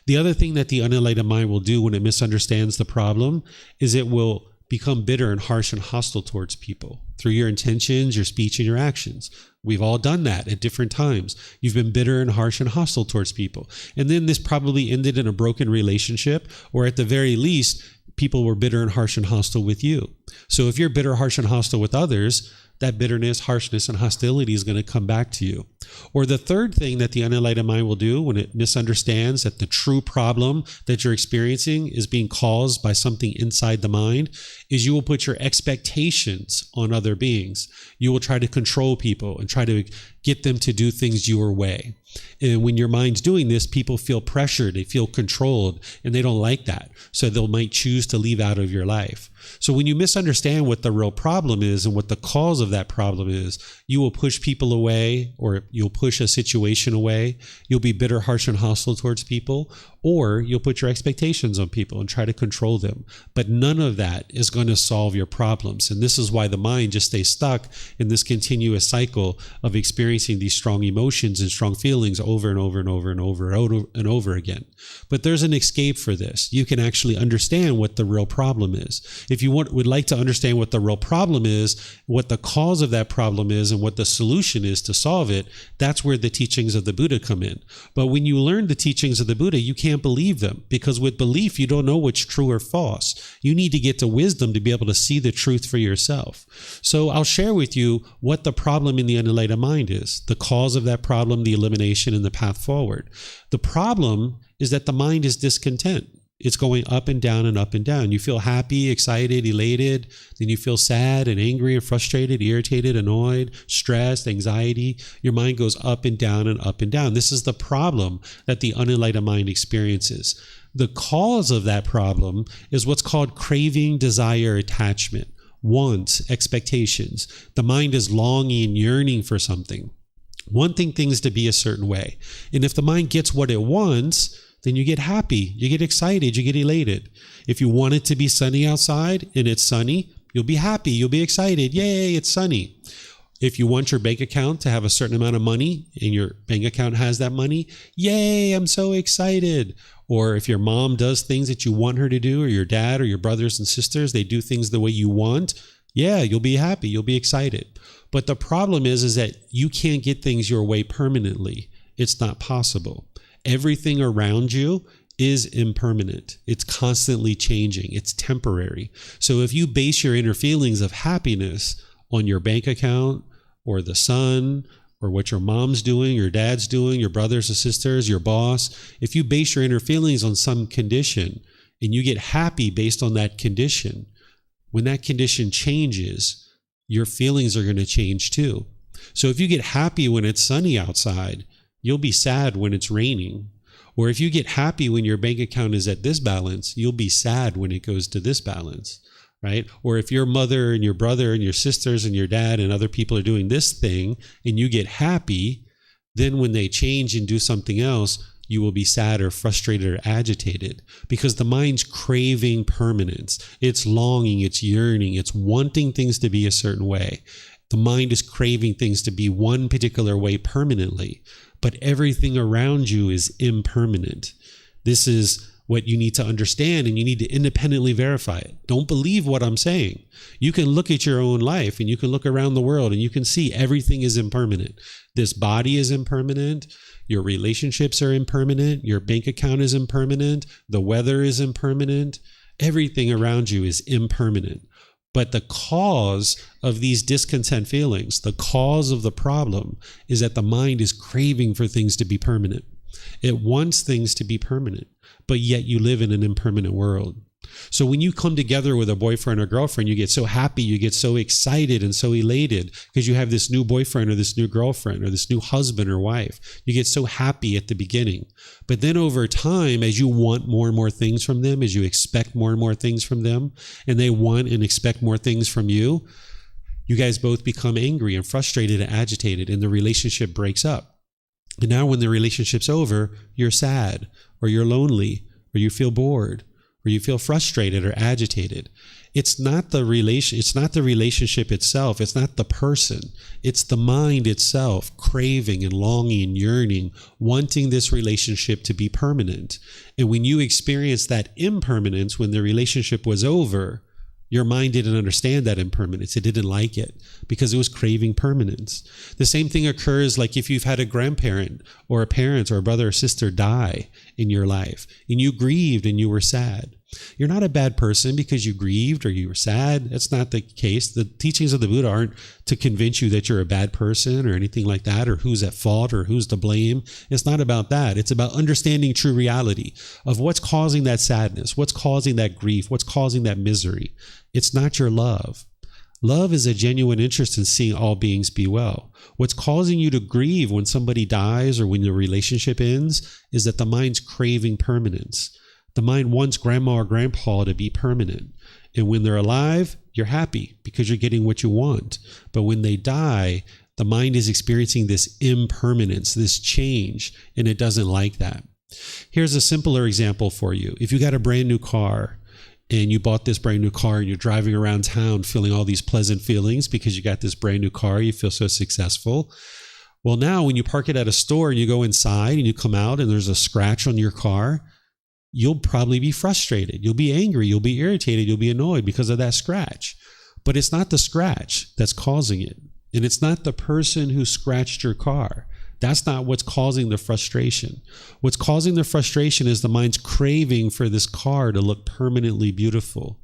The other thing that the unenlightened mind will do when it misunderstands the problem is it will become bitter and harsh and hostile towards people through your intentions, your speech, and your actions. We've all done that at different times. You've been bitter and harsh and hostile towards people. And then this probably ended in a broken relationship, or at the very least, people were bitter and harsh and hostile with you. So if you're bitter, harsh, and hostile with others, that bitterness, harshness, and hostility is going to come back to you. Or the third thing that the unenlightened mind will do when it misunderstands that the true problem that you're experiencing is being caused by something inside the mind is you will put your expectations on other beings. You will try to control people and try to get them to do things your way. And when your mind's doing this, people feel pressured, they feel controlled, and they don't like that. So they might choose to leave out of your life. So when you misunderstand what the real problem is and what the cause of that problem is, you will push people away, or you'll push a situation away. You'll be bitter, harsh, and hostile towards people, or you'll put your expectations on people and try to control them. But none of that is going to solve your problems. And this is why the mind just stays stuck in this continuous cycle of experiencing these strong emotions and strong feelings over and over and over and over and over again. But there's an escape for this. You can actually understand what the real problem is. If you would like to understand what the real problem is, what the cause of that problem is, and what the solution is to solve it, that's where the teachings of the Buddha come in. But when you learn the teachings of the Buddha, you can't believe them, because with belief, you don't know what's true or false. You need to get to wisdom to be able to see the truth for yourself. So I'll share with you what the problem in the unenlightened mind is, the cause of that problem, the elimination, and the path forward. The problem is that the mind is discontent. It's going up and down and up and down. You feel happy, excited, elated. Then you feel sad and angry and frustrated, irritated, annoyed, stressed, anxiety. Your mind goes up and down and up and down. This is the problem that the unenlightened mind experiences. The cause of that problem is what's called craving, desire, attachment, wants, expectations. The mind is longing and yearning for something, wanting things to be a certain way. And if the mind gets what it wants, then you get happy, you get excited, you get elated. If you want it to be sunny outside and it's sunny, you'll be happy, you'll be excited. Yay, it's sunny. If you want your bank account to have a certain amount of money and your bank account has that money, yay, I'm so excited. Or if your mom does things that you want her to do, or your dad or your brothers and sisters, they do things the way you want, yeah, you'll be happy, you'll be excited. But the problem is that you can't get things your way permanently. It's not possible. Everything around you is impermanent. It's constantly changing. It's temporary. So if you base your inner feelings of happiness on your bank account or the sun or what your mom's doing, your dad's doing, your brothers or sisters, your boss, if you base your inner feelings on some condition and you get happy based on that condition, when that condition changes, your feelings are going to change too. So if you get happy when it's sunny outside, you'll be sad when it's raining. Or if you get happy when your bank account is at this balance, you'll be sad when it goes to this balance, right? Or if your mother and your brother and your sisters and your dad and other people are doing this thing and you get happy, then when they change and do something else, you will be sad or frustrated or agitated, because the mind's craving permanence. It's longing, it's yearning, it's wanting things to be a certain way. The mind is craving things to be one particular way permanently. But everything around you is impermanent. This is what you need to understand, and you need to independently verify it. Don't believe what I'm saying. You can look at your own life and you can look around the world and you can see everything is impermanent. This body is impermanent. Your relationships are impermanent. Your bank account is impermanent. The weather is impermanent. Everything around you is impermanent. But the cause of these discontent feelings, the cause of the problem, is that the mind is craving for things to be permanent. It wants things to be permanent, but yet you live in an impermanent world. So when you come together with a boyfriend or girlfriend, you get so happy, you get so excited and so elated because you have this new boyfriend or this new girlfriend or this new husband or wife. You get so happy at the beginning. But then over time, as you want more and more things from them, as you expect more and more things from them, and they want and expect more things from you, you guys both become angry and frustrated and agitated, and the relationship breaks up. And now when the relationship's over, you're sad, or you're lonely, or you feel bored, or you feel frustrated or agitated. It's not the relationship itself. It's not the person. It's the mind itself craving and longing, yearning, wanting this relationship to be permanent. And when you experience that impermanence when the relationship was over, your mind didn't understand that impermanence. It didn't like it because it was craving permanence. The same thing occurs like if you've had a grandparent or a parent or a brother or sister die in your life and you grieved and you were sad. You're not a bad person because you grieved or you were sad. That's not the case. The teachings of the Buddha aren't to convince you that you're a bad person or anything like that, or who's at fault or who's to blame. It's not about that. It's about understanding true reality of what's causing that sadness, what's causing that grief, what's causing that misery. It's not your love. Love is a genuine interest in seeing all beings be well. What's causing you to grieve when somebody dies or when the relationship ends is that the mind's craving permanence. The mind wants grandma or grandpa to be permanent. And when they're alive, you're happy because you're getting what you want. But when they die, the mind is experiencing this impermanence, this change, and it doesn't like that. Here's a simpler example for you. If you got a brand new car and you bought this brand new car and you're driving around town feeling all these pleasant feelings because you got this brand new car, you feel so successful. Well, now when you park it at a store and you go inside and you come out and there's a scratch on your car, you'll probably be frustrated. You'll be angry. You'll be irritated. You'll be annoyed because of that scratch. But it's not the scratch that's causing it. And it's not the person who scratched your car. That's not what's causing the frustration. What's causing the frustration is the mind's craving for this car to look permanently beautiful.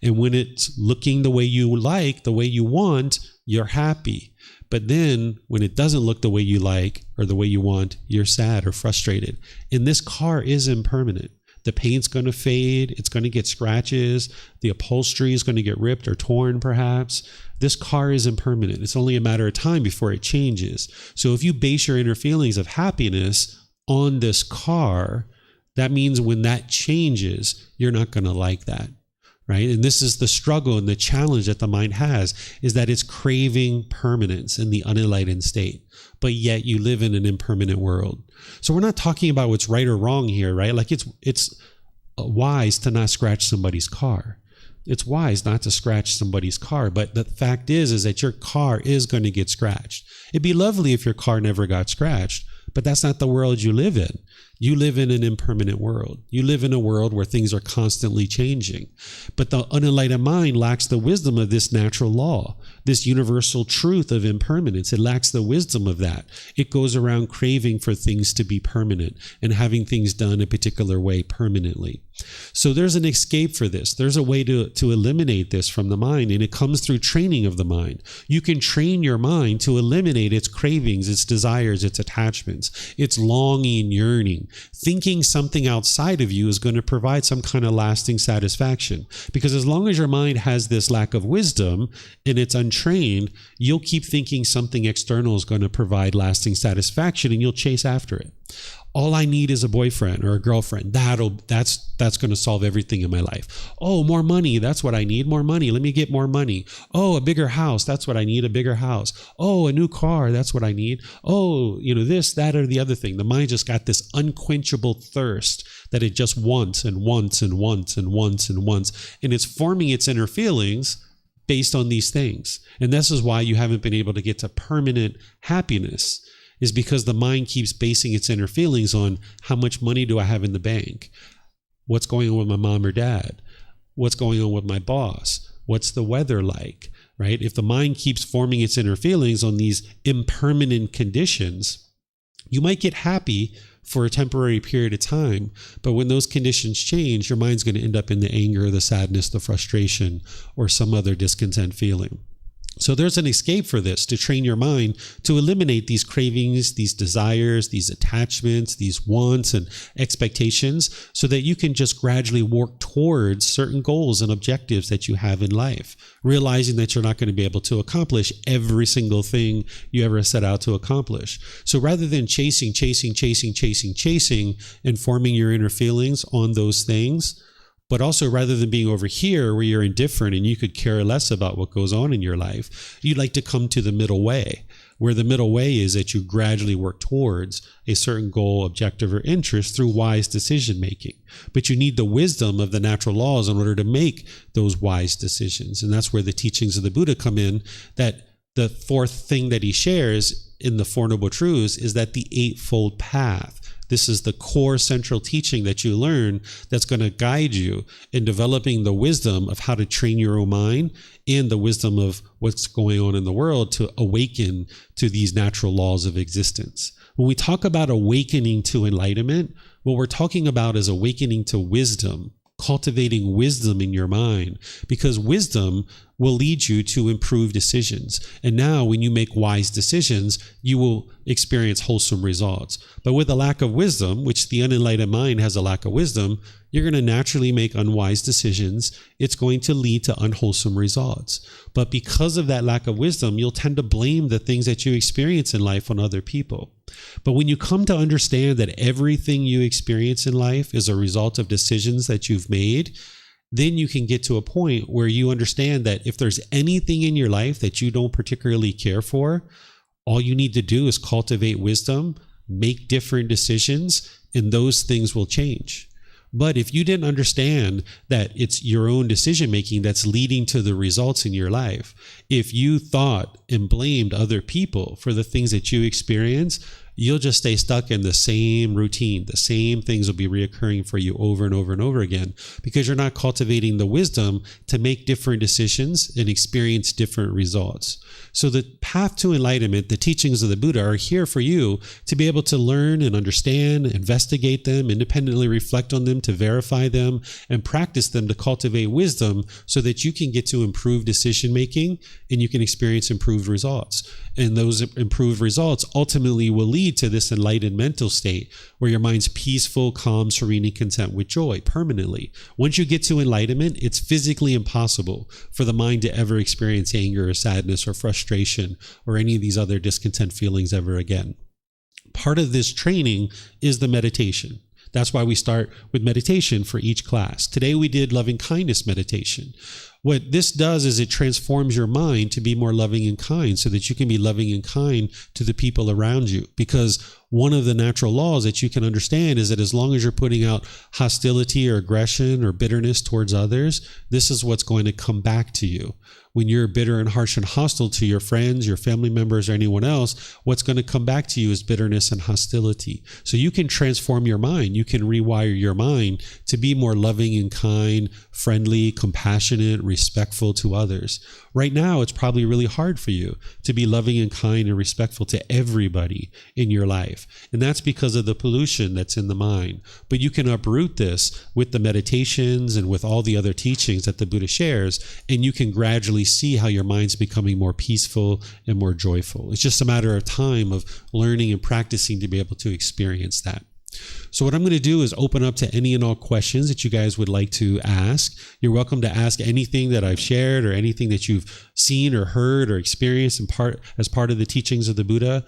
And when it's looking the way you like, the way you want, you're happy. But then when it doesn't look the way you like or the way you want, you're sad or frustrated. And this car is impermanent. The paint's going to fade. It's going to get scratches. The upholstery is going to get ripped or torn, perhaps. This car is impermanent. It's only a matter of time before it changes. So if you base your inner feelings of happiness on this car, that means when that changes, you're not going to like that, right? And this is the struggle and the challenge that the mind has, is that it's craving permanence in the unenlightened state, but yet you live in an impermanent world. So we're not talking about what's right or wrong here, right? Like it's wise to not scratch somebody's car. It's wise not to scratch somebody's car, but the fact is that your car is going to get scratched. It'd be lovely if your car never got scratched, but that's not the world you live in. You live in an impermanent world. You live in a world where things are constantly changing. But the unenlightened mind lacks the wisdom of this natural law, this universal truth of impermanence. It lacks the wisdom of that. It goes around craving for things to be permanent and having things done a particular way permanently. So there's an escape for this. There's a way to eliminate this from the mind, and it comes through training of the mind. You can train your mind to eliminate its cravings, its desires, its attachments, its longing, yearning. Thinking something outside of you is going to provide some kind of lasting satisfaction. Because as long as your mind has this lack of wisdom and it's untrained, you'll keep thinking something external is going to provide lasting satisfaction and you'll chase after it. All I need is a boyfriend or a girlfriend. That's going to solve everything in my life. Oh, more money. That's what I need. More money. Let me get more money. Oh, a bigger house. That's what I need. A bigger house. Oh, a new car. That's what I need. Oh, this, that, or the other thing. The mind just got this unquenchable thirst that it just wants and wants and wants and wants and wants. And it's forming its inner feelings based on these things. And this is why you haven't been able to get to permanent happiness, is because the mind keeps basing its inner feelings on how much money do I have in the bank? What's going on with my mom or dad? What's going on with my boss? What's the weather like, right? If the mind keeps forming its inner feelings on these impermanent conditions, you might get happy for a temporary period of time. But when those conditions change, your mind's going to end up in the anger, the sadness, the frustration, or some other discontent feeling. So there's an escape for this, to train your mind to eliminate these cravings, these desires, these attachments, these wants and expectations, so that you can just gradually work towards certain goals and objectives that you have in life, realizing that you're not going to be able to accomplish every single thing you ever set out to accomplish. So rather than chasing, and forming your inner feelings on those things, but also rather than being over here where you're indifferent and you could care less about what goes on in your life, you'd like to come to the middle way, where the middle way is that you gradually work towards a certain goal, objective, or interest through wise decision making. But you need the wisdom of the natural laws in order to make those wise decisions. And that's where the teachings of the Buddha come in, that the fourth thing that he shares in the Four Noble Truths is that the Eightfold Path. This is the core central teaching that you learn that's going to guide you in developing the wisdom of how to train your own mind and the wisdom of what's going on in the world to awaken to these natural laws of existence. When we talk about awakening to enlightenment, what we're talking about is awakening to wisdom, cultivating wisdom in your mind, because wisdom will lead you to improve decisions. And now when you make wise decisions, you will experience wholesome results. But with a lack of wisdom, which the unenlightened mind has a lack of wisdom, you're going to naturally make unwise decisions. It's going to lead to unwholesome results. But because of that lack of wisdom, you'll tend to blame the things that you experience in life on other people. But when you come to understand that everything you experience in life is a result of decisions that you've made, then you can get to a point where you understand that if there's anything in your life that you don't particularly care for, all you need to do is cultivate wisdom, make different decisions, and those things will change. But if you didn't understand that it's your own decision making that's leading to the results in your life, if you thought and blamed other people for the things that you experience, you'll just stay stuck in the same routine. The same things will be reoccurring for you over and over and over again, because you're not cultivating the wisdom to make different decisions and experience different results. So the path to enlightenment, the teachings of the Buddha, are here for you to be able to learn and understand, investigate them, independently reflect on them, to verify them, and practice them to cultivate wisdom so that you can get to improved decision making and you can experience improved results. And those improved results ultimately will lead to this enlightened mental state where your mind's peaceful, calm, serene, and content with joy permanently. Once you get to enlightenment, it's physically impossible for the mind to ever experience anger or sadness or frustration or any of these other discontent feelings ever again. Part of this training is the meditation. That's why we start with meditation for each class. Today we did loving kindness meditation. What this does is it transforms your mind to be more loving and kind so that you can be loving and kind to the people around you. Because one of the natural laws that you can understand is that as long as you're putting out hostility or aggression or bitterness towards others, this is what's going to come back to you. When you're bitter and harsh and hostile to your friends, your family members, or anyone else, what's going to come back to you is bitterness and hostility. So you can transform your mind. You can rewire your mind to be more loving and kind, friendly, compassionate, respectful to others. Right now, it's probably really hard for you to be loving and kind and respectful to everybody in your life. And that's because of the pollution that's in the mind. But you can uproot this with the meditations and with all the other teachings that the Buddha shares, and you can gradually see how your mind's becoming more peaceful and more joyful. It's just a matter of time of learning and practicing to be able to experience that. So what I'm going to do is open up to any and all questions that you guys would like to ask. You're welcome to ask anything that I've shared or anything that you've seen or heard or experienced as part of the teachings of the Buddha.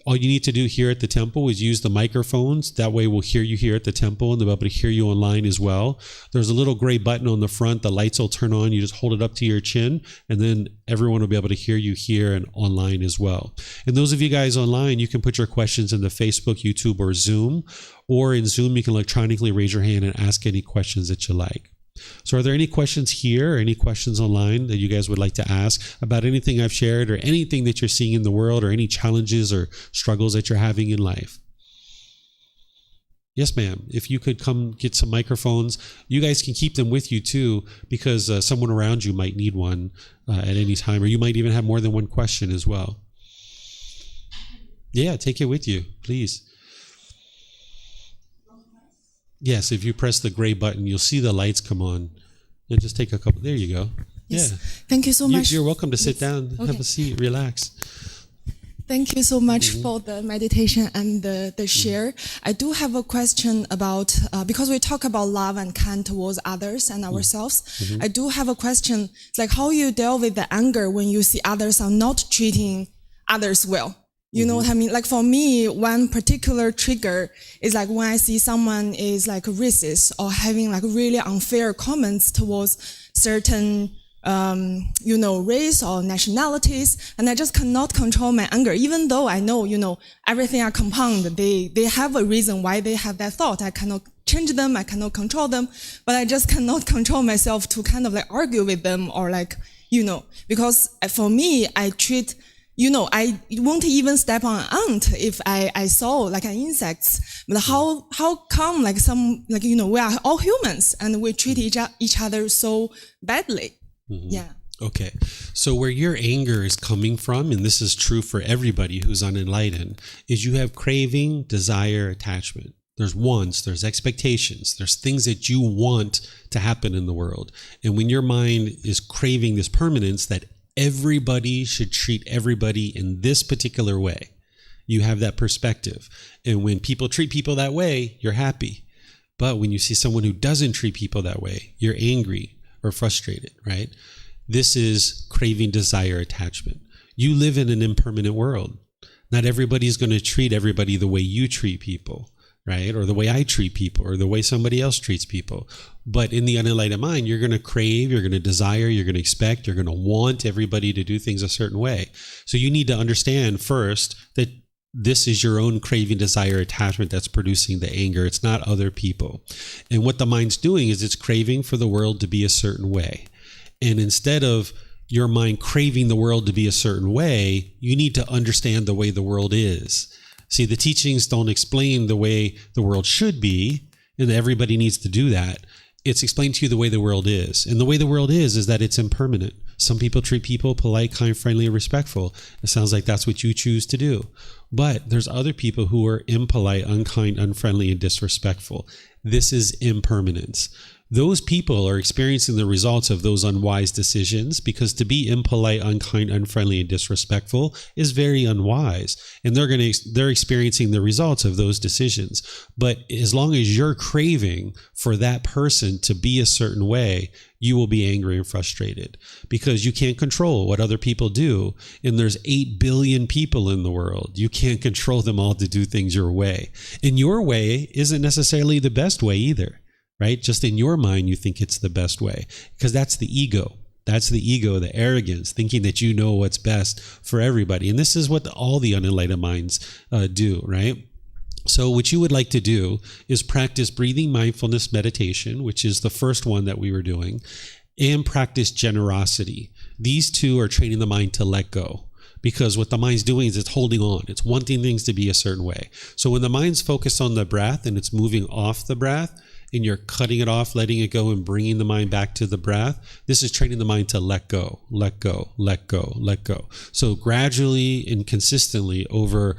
All you need to do here at the temple is use the microphones. That way we'll hear you here at the temple and they'll be able to hear you online as well. There's a little gray button on the front. The lights will turn on. You just hold it up to your chin and then everyone will be able to hear you here and online as well. And those of you guys online, you can put your questions in the Facebook, YouTube, or Zoom. Or in Zoom, you can electronically raise your hand and ask any questions that you like. So are there any questions here or any questions online that you guys would like to ask about anything I've shared or anything that you're seeing in the world or any challenges or struggles that you're having in life? Yes, ma'am. If you could come get some microphones, you guys can keep them with you too, because someone around you might need one at any time, or you might even have more than one question as well. Yeah, take it with you, please. Yes, if you press the gray button, you'll see the lights come on. And just take a couple. There you go. Yes. Yeah. Thank you so much. You're welcome to sit down, have a seat, relax. Thank you so much for the meditation and the share. I do have a question about, because we talk about love and kind towards others and ourselves, I do have a question, like how you deal with the anger when you see others are not treating others well. You know what I mean? Like for me, one particular trigger is like when I see someone is like racist or having like really unfair comments towards certain race or nationalities, and I just cannot control my anger, even though I know, everything are compound. They have a reason why they have that thought. I cannot change them, I cannot control them, but I just cannot control myself to kind of like argue with them or like, because for me, I treat, I won't even step on an ant if I saw like an insect. But how come like we are all humans and we treat each other so badly? Yeah. Okay. So where your anger is coming from, and this is true for everybody who's unenlightened, is you have craving, desire, attachment. There's wants, there's expectations, there's things that you want to happen in the world. And when your mind is craving this permanence that everybody should treat everybody in this particular way, you have that perspective. And when people treat people that way, you're happy. But when you see someone who doesn't treat people that way, you're angry or frustrated, right? This is craving, desire, attachment. You live in an impermanent world. Not everybody is going to treat everybody the way you treat people, right? Or the way I treat people, or the way somebody else treats people. But in the unenlightened mind, you're going to crave, you're going to desire, you're going to expect, you're going to want everybody to do things a certain way. So you need to understand first that this is your own craving, desire, attachment that's producing the anger. It's not other people. And what the mind's doing is it's craving for the world to be a certain way. And instead of your mind craving the world to be a certain way, you need to understand the way the world is. See, the teachings don't explain the way the world should be, and everybody needs to do that. It's explained to you the way the world is. And the way the world is that it's impermanent. Some people treat people polite, kind, friendly, and respectful. It sounds like that's what you choose to do. But there's other people who are impolite, unkind, unfriendly, and disrespectful. This is impermanence. Those people are experiencing the results of those unwise decisions, because to be impolite, unkind, unfriendly, and disrespectful is very unwise. And they're experiencing the results of those decisions. But as long as you're craving for that person to be a certain way, you will be angry and frustrated, because you can't control what other people do. And there's 8 billion people in the world. You can't control them all to do things your way. And your way isn't necessarily the best way either. Right? Just in your mind, you think it's the best way, because that's the ego. That's the ego, the arrogance, thinking that you know what's best for everybody. And this is what all the unenlightened minds do, right? So what you would like to do is practice breathing mindfulness meditation, which is the first one that we were doing, and practice generosity. These two are training the mind to let go. Because what the mind's doing is it's holding on. It's wanting things to be a certain way. So when the mind's focused on the breath and it's moving off the breath, and you're cutting it off, letting it go, and bringing the mind back to the breath, this is training the mind to let go, let go, let go, let go. So gradually and consistently over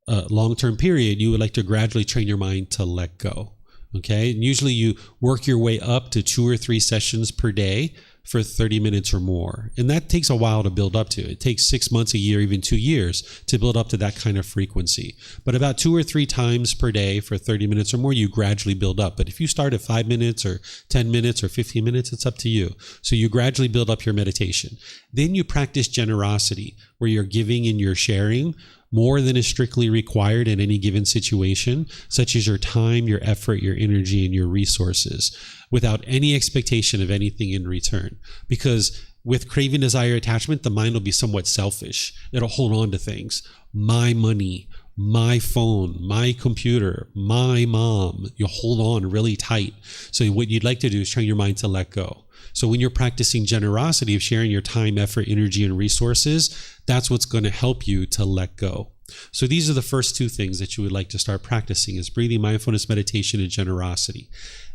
a long-term period, you would like to gradually train your mind to let go. Okay? And usually you work your way up to 2 or 3 sessions per day for 30 minutes or more. And that takes a while to build up to. It takes 6 months, a year, even 2 years to build up to that kind of frequency. But about 2 or 3 times per day for 30 minutes or more, you gradually build up. But if you start at 5 minutes or 10 minutes or 15 minutes, it's up to you. So you gradually build up your meditation. Then you practice generosity, where you're giving and you're sharing more than is strictly required in any given situation, such as your time, your effort, your energy, and your resources, without any expectation of anything in return. Because with craving, desire, attachment, the mind will be somewhat selfish. It'll hold on to things. My money, my phone, my computer, my mom. You'll hold on really tight. So what you'd like to do is train your mind to let go. So when you're practicing generosity of sharing your time, effort, energy, and resources, that's what's going to help you to let go. So these are the first 2 things that you would like to start practicing, is breathing, mindfulness, meditation, and generosity.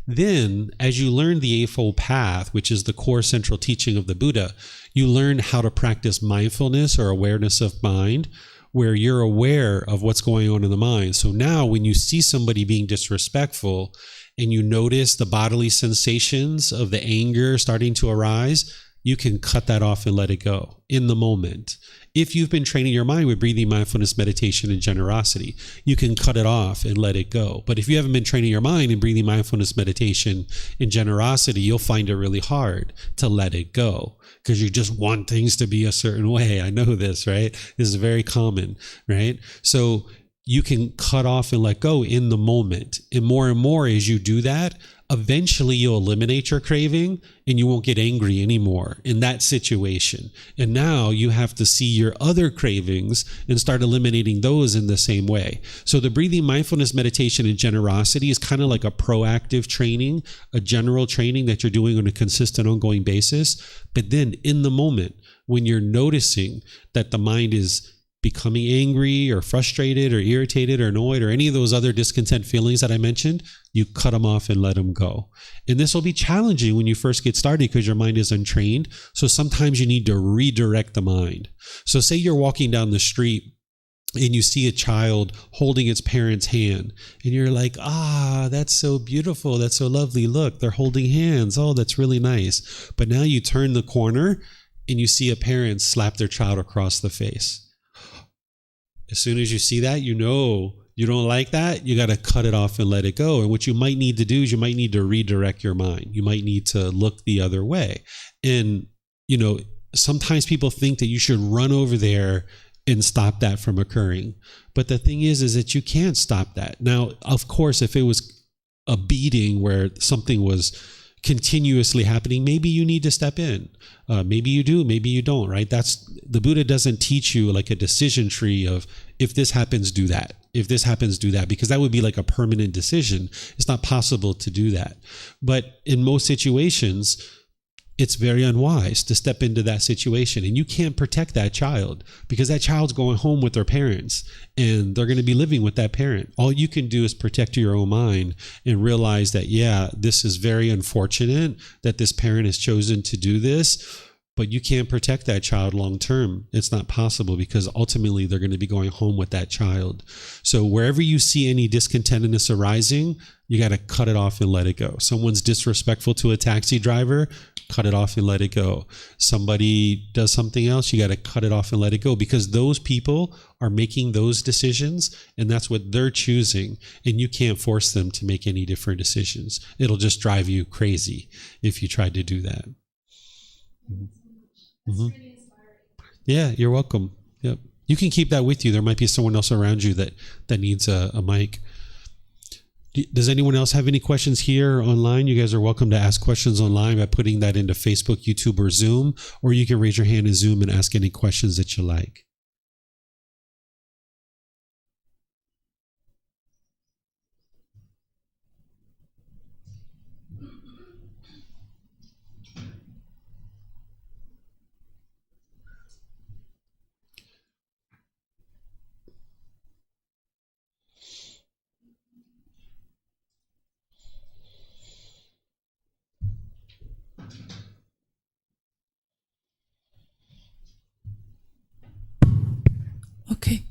Then, as you learn the Eightfold Path, which is the core central teaching of the Buddha, you learn how to practice mindfulness or awareness of mind, where you're aware of what's going on in the mind. So now when you see somebody being disrespectful and you notice the bodily sensations of the anger starting to arise, you can cut that off and let it go in the moment. If you've been training your mind with breathing, mindfulness, meditation, and generosity, you can cut it off and let it go. But if you haven't been training your mind in breathing, mindfulness, meditation, and generosity, you'll find it really hard to let it go because you just want things to be a certain way. I know this, right? This is very common, right? So you can cut off and let go in the moment. And more as you do that, eventually you'll eliminate your craving and you won't get angry anymore in that situation. And now you have to see your other cravings and start eliminating those in the same way. So the breathing, mindfulness, meditation, and generosity is kind of like a proactive training, a general training that you're doing on a consistent, ongoing basis. But then in the moment, when you're noticing that the mind is becoming angry or frustrated or irritated or annoyed or any of those other discontent feelings that I mentioned, you cut them off and let them go. And this will be challenging when you first get started because your mind is untrained. So sometimes you need to redirect the mind. So say you're walking down the street and you see a child holding its parent's hand and you're like, that's so beautiful. That's so lovely. Look, they're holding hands. Oh, that's really nice. But now you turn the corner and you see a parent slap their child across the face. As soon as you see that, you know you don't like that, you got to cut it off and let it go. And what you might need to do is you might need to redirect your mind. You might need to look the other way. And, sometimes people think that you should run over there and stop that from occurring. But the thing is that you can't stop that. Now, of course, if it was a beating where something was continuously happening, maybe you need to step in. Maybe you do, maybe you don't, right? The Buddha doesn't teach you like a decision tree of if this happens, do that. If this happens, do that, because that would be like a permanent decision. It's not possible to do that. But in most situations, it's very unwise to step into that situation. And you can't protect that child because that child's going home with their parents and they're going to be living with that parent. All you can do is protect your own mind and realize that, this is very unfortunate that this parent has chosen to do this, but you can't protect that child long term. It's not possible because ultimately they're going to be going home with that child. So wherever you see any discontentedness arising, you got to cut it off and let it go. Someone's disrespectful to a taxi driver, cut it off and let it go. Somebody does something else, you got to cut it off and let it go because those people are making those decisions and that's what they're choosing. And you can't force them to make any different decisions. It'll just drive you crazy if you tried to do that. Mm-hmm. Yeah, you're welcome. Yep. You can keep that with you. There might be someone else around you that needs a mic. Does anyone else have any questions here or online? You guys are welcome to ask questions online by putting that into Facebook, YouTube, or Zoom, or you can raise your hand in Zoom and ask any questions that you like. Okay.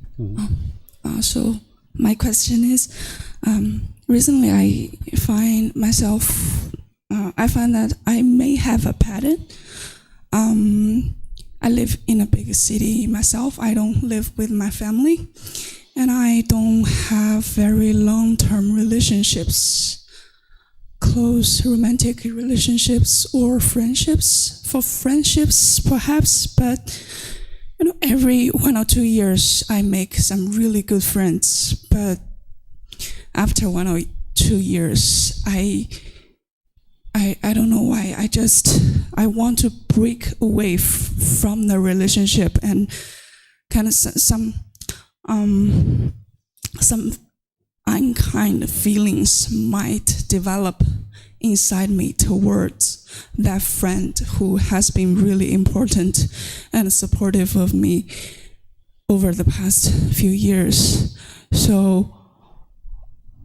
So my question is, recently I find that I may have a pattern. I live in a big city myself. I don't live with my family. And I don't have very long-term relationships, close romantic relationships or friendships. For friendships, perhaps, but every 1 or 2 years, I make some really good friends. But after 1 or 2 years, I don't know why. I want to break away from the relationship, and kind of some unkind feelings might develop inside me towards that friend who has been really important and supportive of me over the past few years. So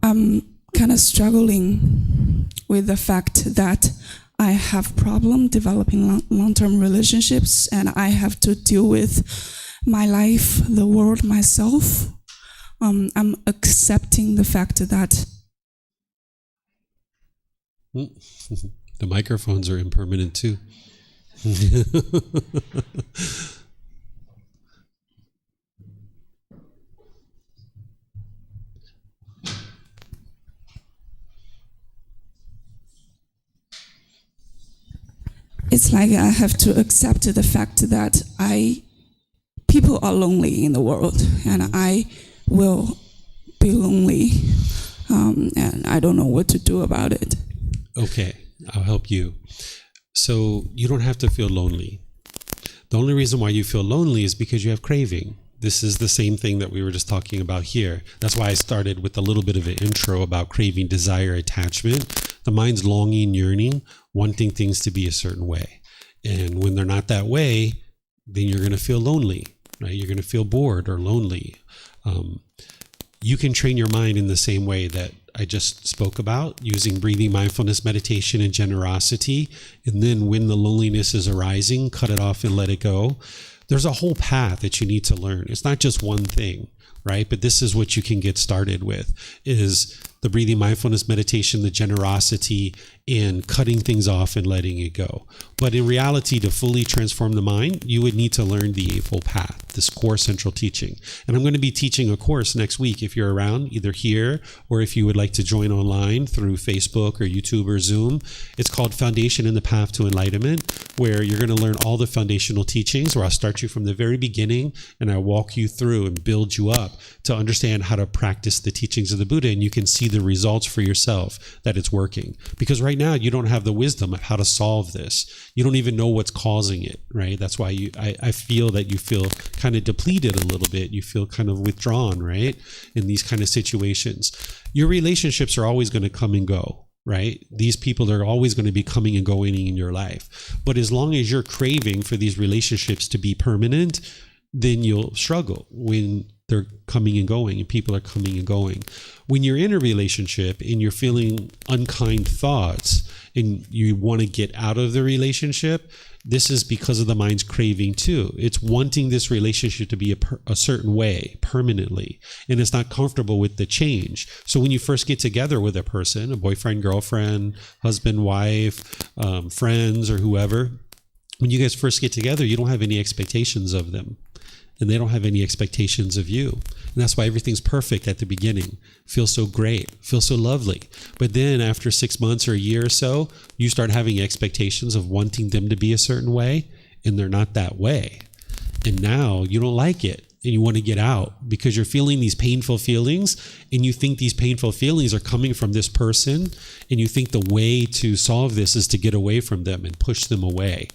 I'm kind of struggling with the fact that I have problem developing long-term relationships, and I have to deal with my life, the world, myself. I'm accepting the fact that the microphones are impermanent too. it's like I have to accept the fact that people are lonely in the world, and I will be lonely, and I don't know what to do about it. Okay, I'll help you. So you don't have to feel lonely. The only reason why you feel lonely is because you have craving. This is the same thing that we were just talking about here. That's why I started with a little bit of an intro about craving, desire, attachment. The mind's longing, yearning, wanting things to be a certain way. And when they're not that way, then you're going to feel lonely, right? You're going to feel bored or lonely. You can train your mind in the same way that I just spoke about, using breathing, mindfulness, meditation, and generosity. And then when the loneliness is arising, cut it off and let it go. There's a whole path that you need to learn. It's not just one thing, right? But this is what you can get started with, is the breathing, mindfulness, meditation, the generosity, and cutting things off and letting it go. But in reality, to fully transform the mind, you would need to learn the Eightfold Path, this core central teaching. And I'm going to be teaching a course next week if you're around, either here or if you would like to join online through Facebook or YouTube or Zoom. It's called Foundation in the Path to Enlightenment, where you're going to learn all the foundational teachings, where I'll start you from the very beginning and I walk you through and build you up to understand how to practice the teachings of the Buddha, and you can see the results for yourself that it's working. Because right now you don't have the wisdom of how to solve this. You don't even know what's causing it, right? That's why I feel that you feel kind of depleted a little bit. You feel kind of withdrawn, right? In these kind of situations. Your relationships are always going to come and go, right? These people are always going to be coming and going in your life. But as long as you're craving for these relationships to be permanent, then you'll struggle when they're coming and going and people are coming and going. When you're in a relationship and you're feeling unkind thoughts and you want to get out of the relationship, this is because of the mind's craving too. It's wanting this relationship to be a certain way permanently, and it's not comfortable with the change. So when you first get together with a person, a boyfriend, girlfriend, husband, wife, friends, or whoever, when you guys first get together, you don't have any expectations of them. And they don't have any expectations of you. And that's why everything's perfect at the beginning. Feels so great, feels so lovely. But then after 6 months or a year or so, you start having expectations of wanting them to be a certain way, and they're not that way. And now you don't like it, and you want to get out because you're feeling these painful feelings, and you think these painful feelings are coming from this person, and you think the way to solve this is to get away from them and push them away.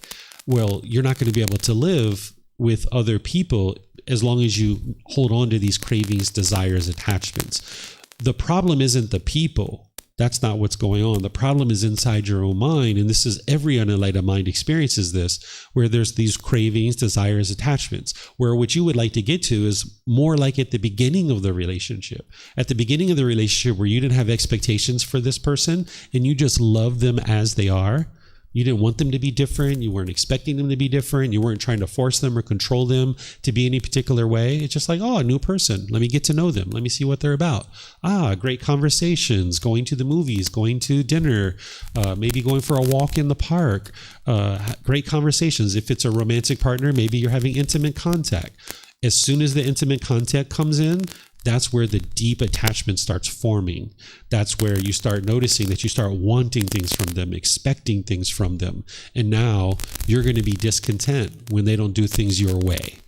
Well, you're not going to be able to live with other people as long as you hold on to these cravings, desires, attachments. The problem isn't the people. That's not what's going on. The problem is inside your own mind. And this is every unenlightened mind experiences this, where there's these cravings, desires, attachments, where what you would like to get to is more like at the beginning of the relationship. At the beginning of the relationship where you didn't have expectations for this person and you just love them as they are. You didn't want them to be different. You weren't expecting them to be different. You weren't trying to force them or control them to be any particular way. It's just like, oh, a new person. Let me get to know them. Let me see what they're about. Great conversations, going to the movies, going to dinner, maybe going for a walk in the park. Great conversations. If it's a romantic partner, maybe you're having intimate contact. As soon as the intimate contact comes in, that's where the deep attachment starts forming. That's where you start noticing that you start wanting things from them, expecting things from them. And now you're going to be discontent when they don't do things your way.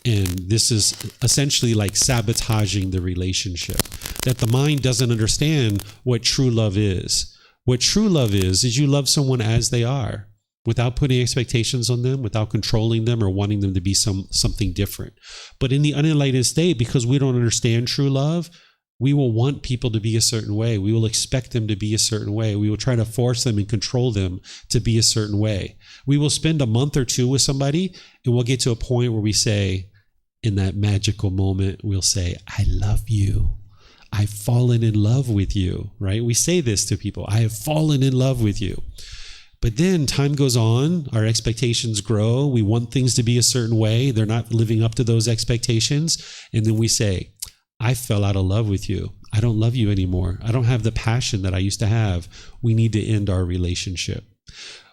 And this is essentially like sabotaging the relationship. That the mind doesn't understand what true love is. What true love is you love someone as they are, without putting expectations on them, without controlling them or wanting them to be something different. But in the unenlightened state, because we don't understand true love, we will want people to be a certain way. We will expect them to be a certain way. We will try to force them and control them to be a certain way. We will spend a month or two with somebody, and we'll get to a point where we say, in that magical moment, we'll say, I love you. I've fallen in love with you, right? We say this to people. I have fallen in love with you. But then time goes on, our expectations grow, we want things to be a certain way, they're not living up to those expectations, and then we say, I fell out of love with you. I don't love you anymore. I don't have the passion that I used to have. We need to end our relationship.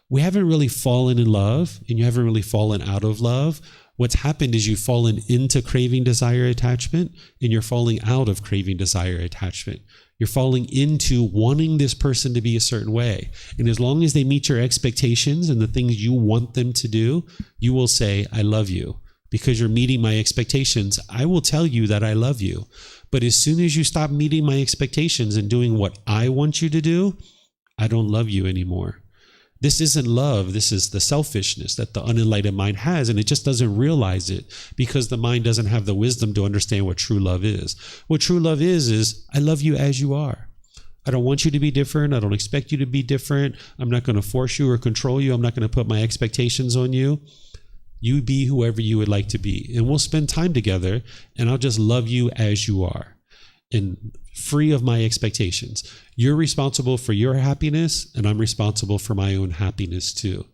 We haven't really fallen in love, and you haven't really fallen out of love. What's happened is you've fallen into craving, desire, attachment, and you're falling out of craving, desire, attachment. You're falling into wanting this person to be a certain way. And as long as they meet your expectations and the things you want them to do, you will say, I love you. Because you're meeting my expectations, I will tell you that I love you. But as soon as you stop meeting my expectations and doing what I want you to do, I don't love you anymore. This isn't love. This is the selfishness that the unenlightened mind has, and it just doesn't realize it because the mind doesn't have the wisdom to understand what true love is. What true love is I love you as you are. I don't want you to be different. I don't expect you to be different. I'm not going to force you or control you. I'm not going to put my expectations on you. You be whoever you would like to be, and we'll spend time together, and I'll just love you as you are and free of my expectations. You're responsible for your happiness, and I'm responsible for my own happiness too.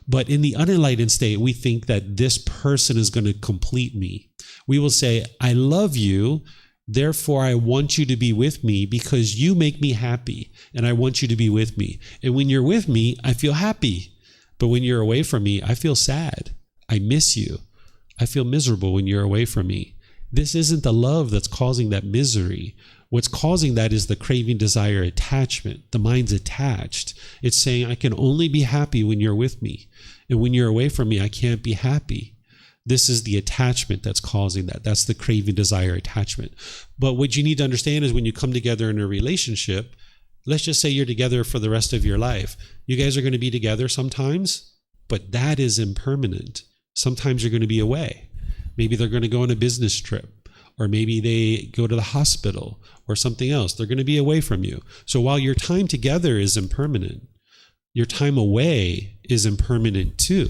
But in the unenlightened state, we think that this person is going to complete me. We will say, I love you, therefore I want you to be with me because you make me happy, and I want you to be with me. And when you're with me, I feel happy. But when you're away from me, I feel sad. I miss you. I feel miserable when you're away from me. This isn't the love that's causing that misery. What's causing that is the craving, desire, attachment. The mind's attached. It's saying, I can only be happy when you're with me. And when you're away from me, I can't be happy. This is the attachment that's causing that. That's the craving, desire, attachment. But what you need to understand is when you come together in a relationship, let's just say you're together for the rest of your life. You guys are going to be together sometimes, but that is impermanent. Sometimes you're going to be away. Maybe they're going to go on a business trip, or maybe they go to the hospital or something else. They're going to be away from you. So while your time together is impermanent, your time away is impermanent too.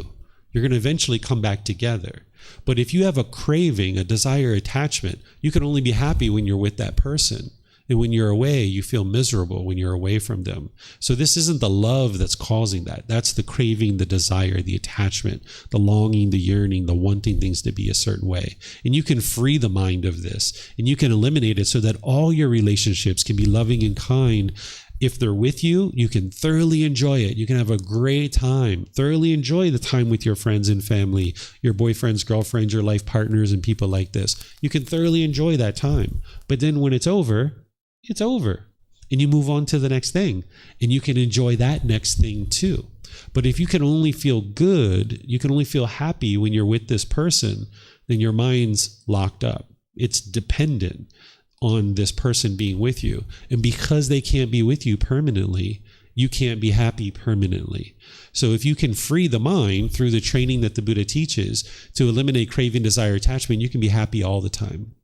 You're going to eventually come back together. But if you have a craving, a desire, attachment, you can only be happy when you're with that person. And when you're away, you feel miserable when you're away from them. So this isn't the love that's causing that. That's the craving, the desire, the attachment, the longing, the yearning, the wanting things to be a certain way. And you can free the mind of this, and you can eliminate it so that all your relationships can be loving and kind. If they're with you, you can thoroughly enjoy it. You can have a great time. Thoroughly enjoy the time with your friends and family, your boyfriends, girlfriends, your life partners, and people like this. You can thoroughly enjoy that time. But then when it's over, it's over. And you move on to the next thing. And you can enjoy that next thing too. But if you can only feel good, you can only feel happy when you're with this person, then your mind's locked up. It's dependent on this person being with you. And because they can't be with you permanently, you can't be happy permanently. So if you can free the mind through the training that the Buddha teaches to eliminate craving, desire, attachment, you can be happy all the time.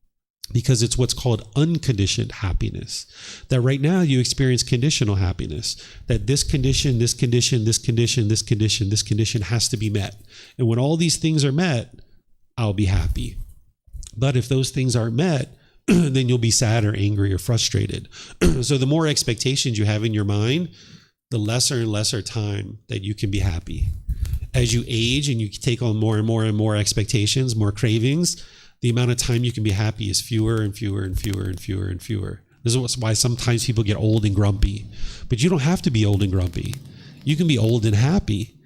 Because it's what's called unconditioned happiness. That right now you experience conditional happiness. That this condition, this condition, this condition, this condition, this condition has to be met. And when all these things are met, I'll be happy. But if those things aren't met, then you'll be sad or angry or frustrated. So the more expectations you have in your mind, the lesser and lesser time that you can be happy. As you age and you take on more and more and more expectations, more cravings, the amount of time you can be happy is fewer and fewer and fewer and fewer and fewer. This is why sometimes people get old and grumpy. But you don't have to be old and grumpy. You can be old and happy.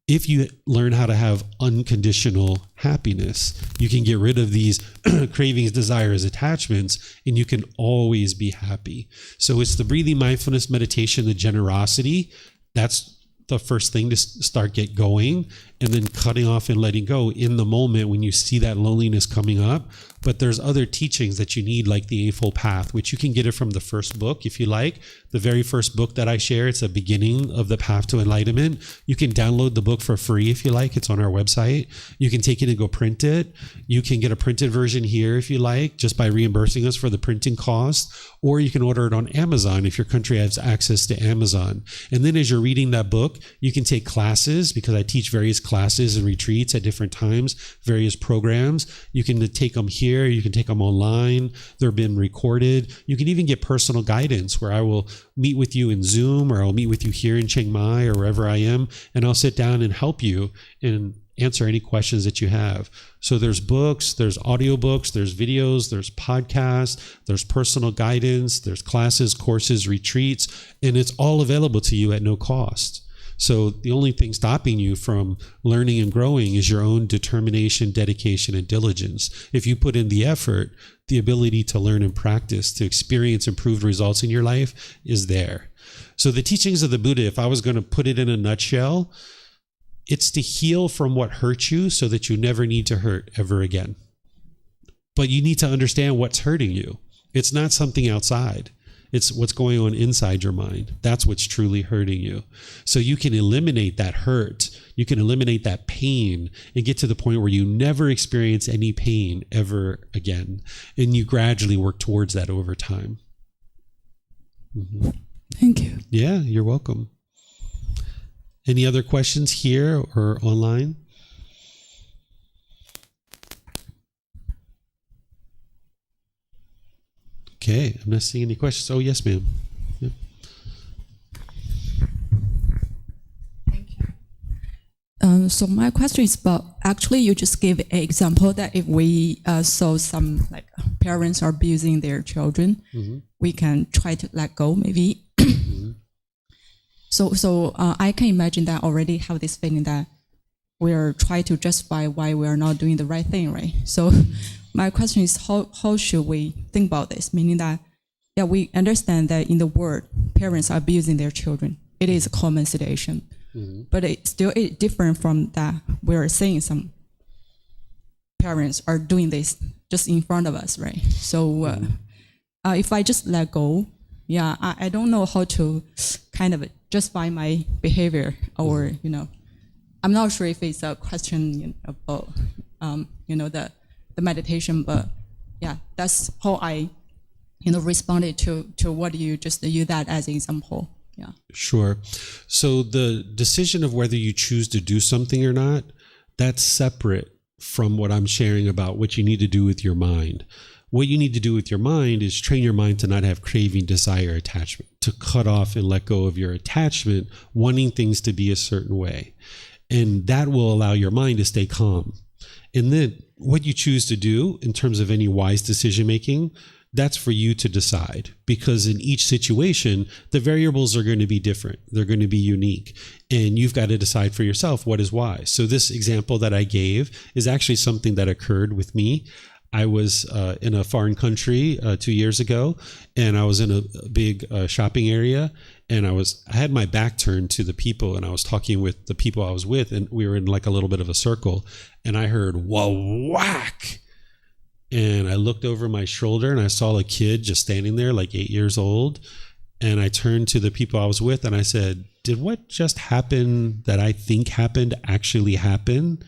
If you learn how to have unconditional happiness, you can get rid of these cravings, desires, attachments, and you can always be happy. So it's the breathing, mindfulness, meditation, the generosity. That's the first thing to start get going, and then cutting off and letting go in the moment when you see that loneliness coming up. But there's other teachings that you need, like the Eightfold Path, which you can get it from the first book if you like. The very first book that I share, it's a beginning of the path to enlightenment. You can download the book for free if you like. It's on our website. You can take it and go print it. You can get a printed version here if you like, just by reimbursing us for the printing cost. Or you can order it on Amazon if your country has access to Amazon. And then as you're reading that book, you can take classes, because I teach various classes and retreats at different times, various programs. You can take them here, you can take them online. They're been recorded. You can even get personal guidance where I will meet with you in Zoom, or I'll meet with you here in Chiang Mai or wherever I am, and I'll sit down and help you and answer any questions that you have. So there's books, there's audiobooks, there's videos, there's podcasts, there's personal guidance, there's classes, courses, retreats, and it's all available to you at no cost. So the only thing stopping you from learning and growing is your own determination, dedication, and diligence. If you put in the effort, the ability to learn and practice, to experience improved results in your life is there. So the teachings of the Buddha, if I was going to put it in a nutshell, it's to heal from what hurt you so that you never need to hurt ever again. But you need to understand what's hurting you. It's not something outside. It's what's going on inside your mind. That's what's truly hurting you. So you can eliminate that hurt. You can eliminate that pain and get to the point where you never experience any pain ever again. And you gradually work towards that over time. Mm-hmm. Thank you. Yeah, you're welcome. Any other questions here or online? Okay, I'm not seeing any questions. Oh, yes, ma'am. Yeah. Thank you. So my question is about, actually you just gave an example that if we saw some like parents are abusing their children, we can try to let go maybe. So I can imagine that already have this feeling that we're trying to justify why we are not doing the right thing, right? So my question is, how should we think about this? Meaning that, yeah, we understand that in the world, parents are abusing their children. It is a common situation. But it still is different from that. We're seeing some parents are doing this just in front of us, right? So if I just let go, yeah, I don't know how to kind of justify my behavior, or, you know, I'm not sure if it's a question about, the meditation, but yeah, that's how I, responded to what you just use that as an example. Yeah. Sure. So the decision of whether you choose to do something or not, that's separate from what I'm sharing about what you need to do with your mind. What you need to do with your mind is train your mind to not have craving, desire, attachment, to cut off and let go of your attachment, wanting things to be a certain way. And that will allow your mind to stay calm. And then what you choose to do in terms of any wise decision making, that's for you to decide, because in each situation, the variables are going to be different. They're going to be unique, and you've got to decide for yourself what is wise. So this example that I gave is actually something that occurred with me. I was in a foreign country 2 years ago, and I was in a big shopping area, and I had my back turned to the people, and I was talking with the people I was with, and we were in like a little bit of a circle, and I heard, whoa, whack. And I looked over my shoulder and I saw a kid just standing there, like 8 years old. And I turned to the people I was with and I said, did what just happened that I think happened actually happen?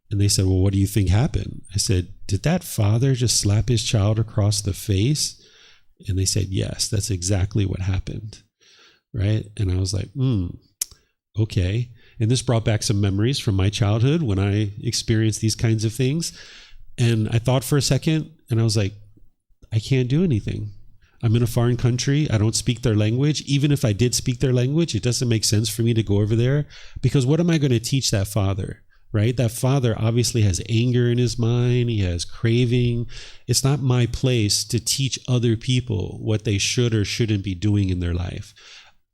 And they said, well, what do you think happened? I said, did that father just slap his child across the face? And they said, yes, that's exactly what happened. Right? And I was like, okay. And this brought back some memories from my childhood when I experienced these kinds of things. And I thought for a second, and I was like, I can't do anything. I'm in a foreign country. I don't speak their language. Even if I did speak their language, it doesn't make sense for me to go over there, because what am I going to teach that father, right? That father obviously has anger in his mind. He has craving. It's not my place to teach other people what they should or shouldn't be doing in their life.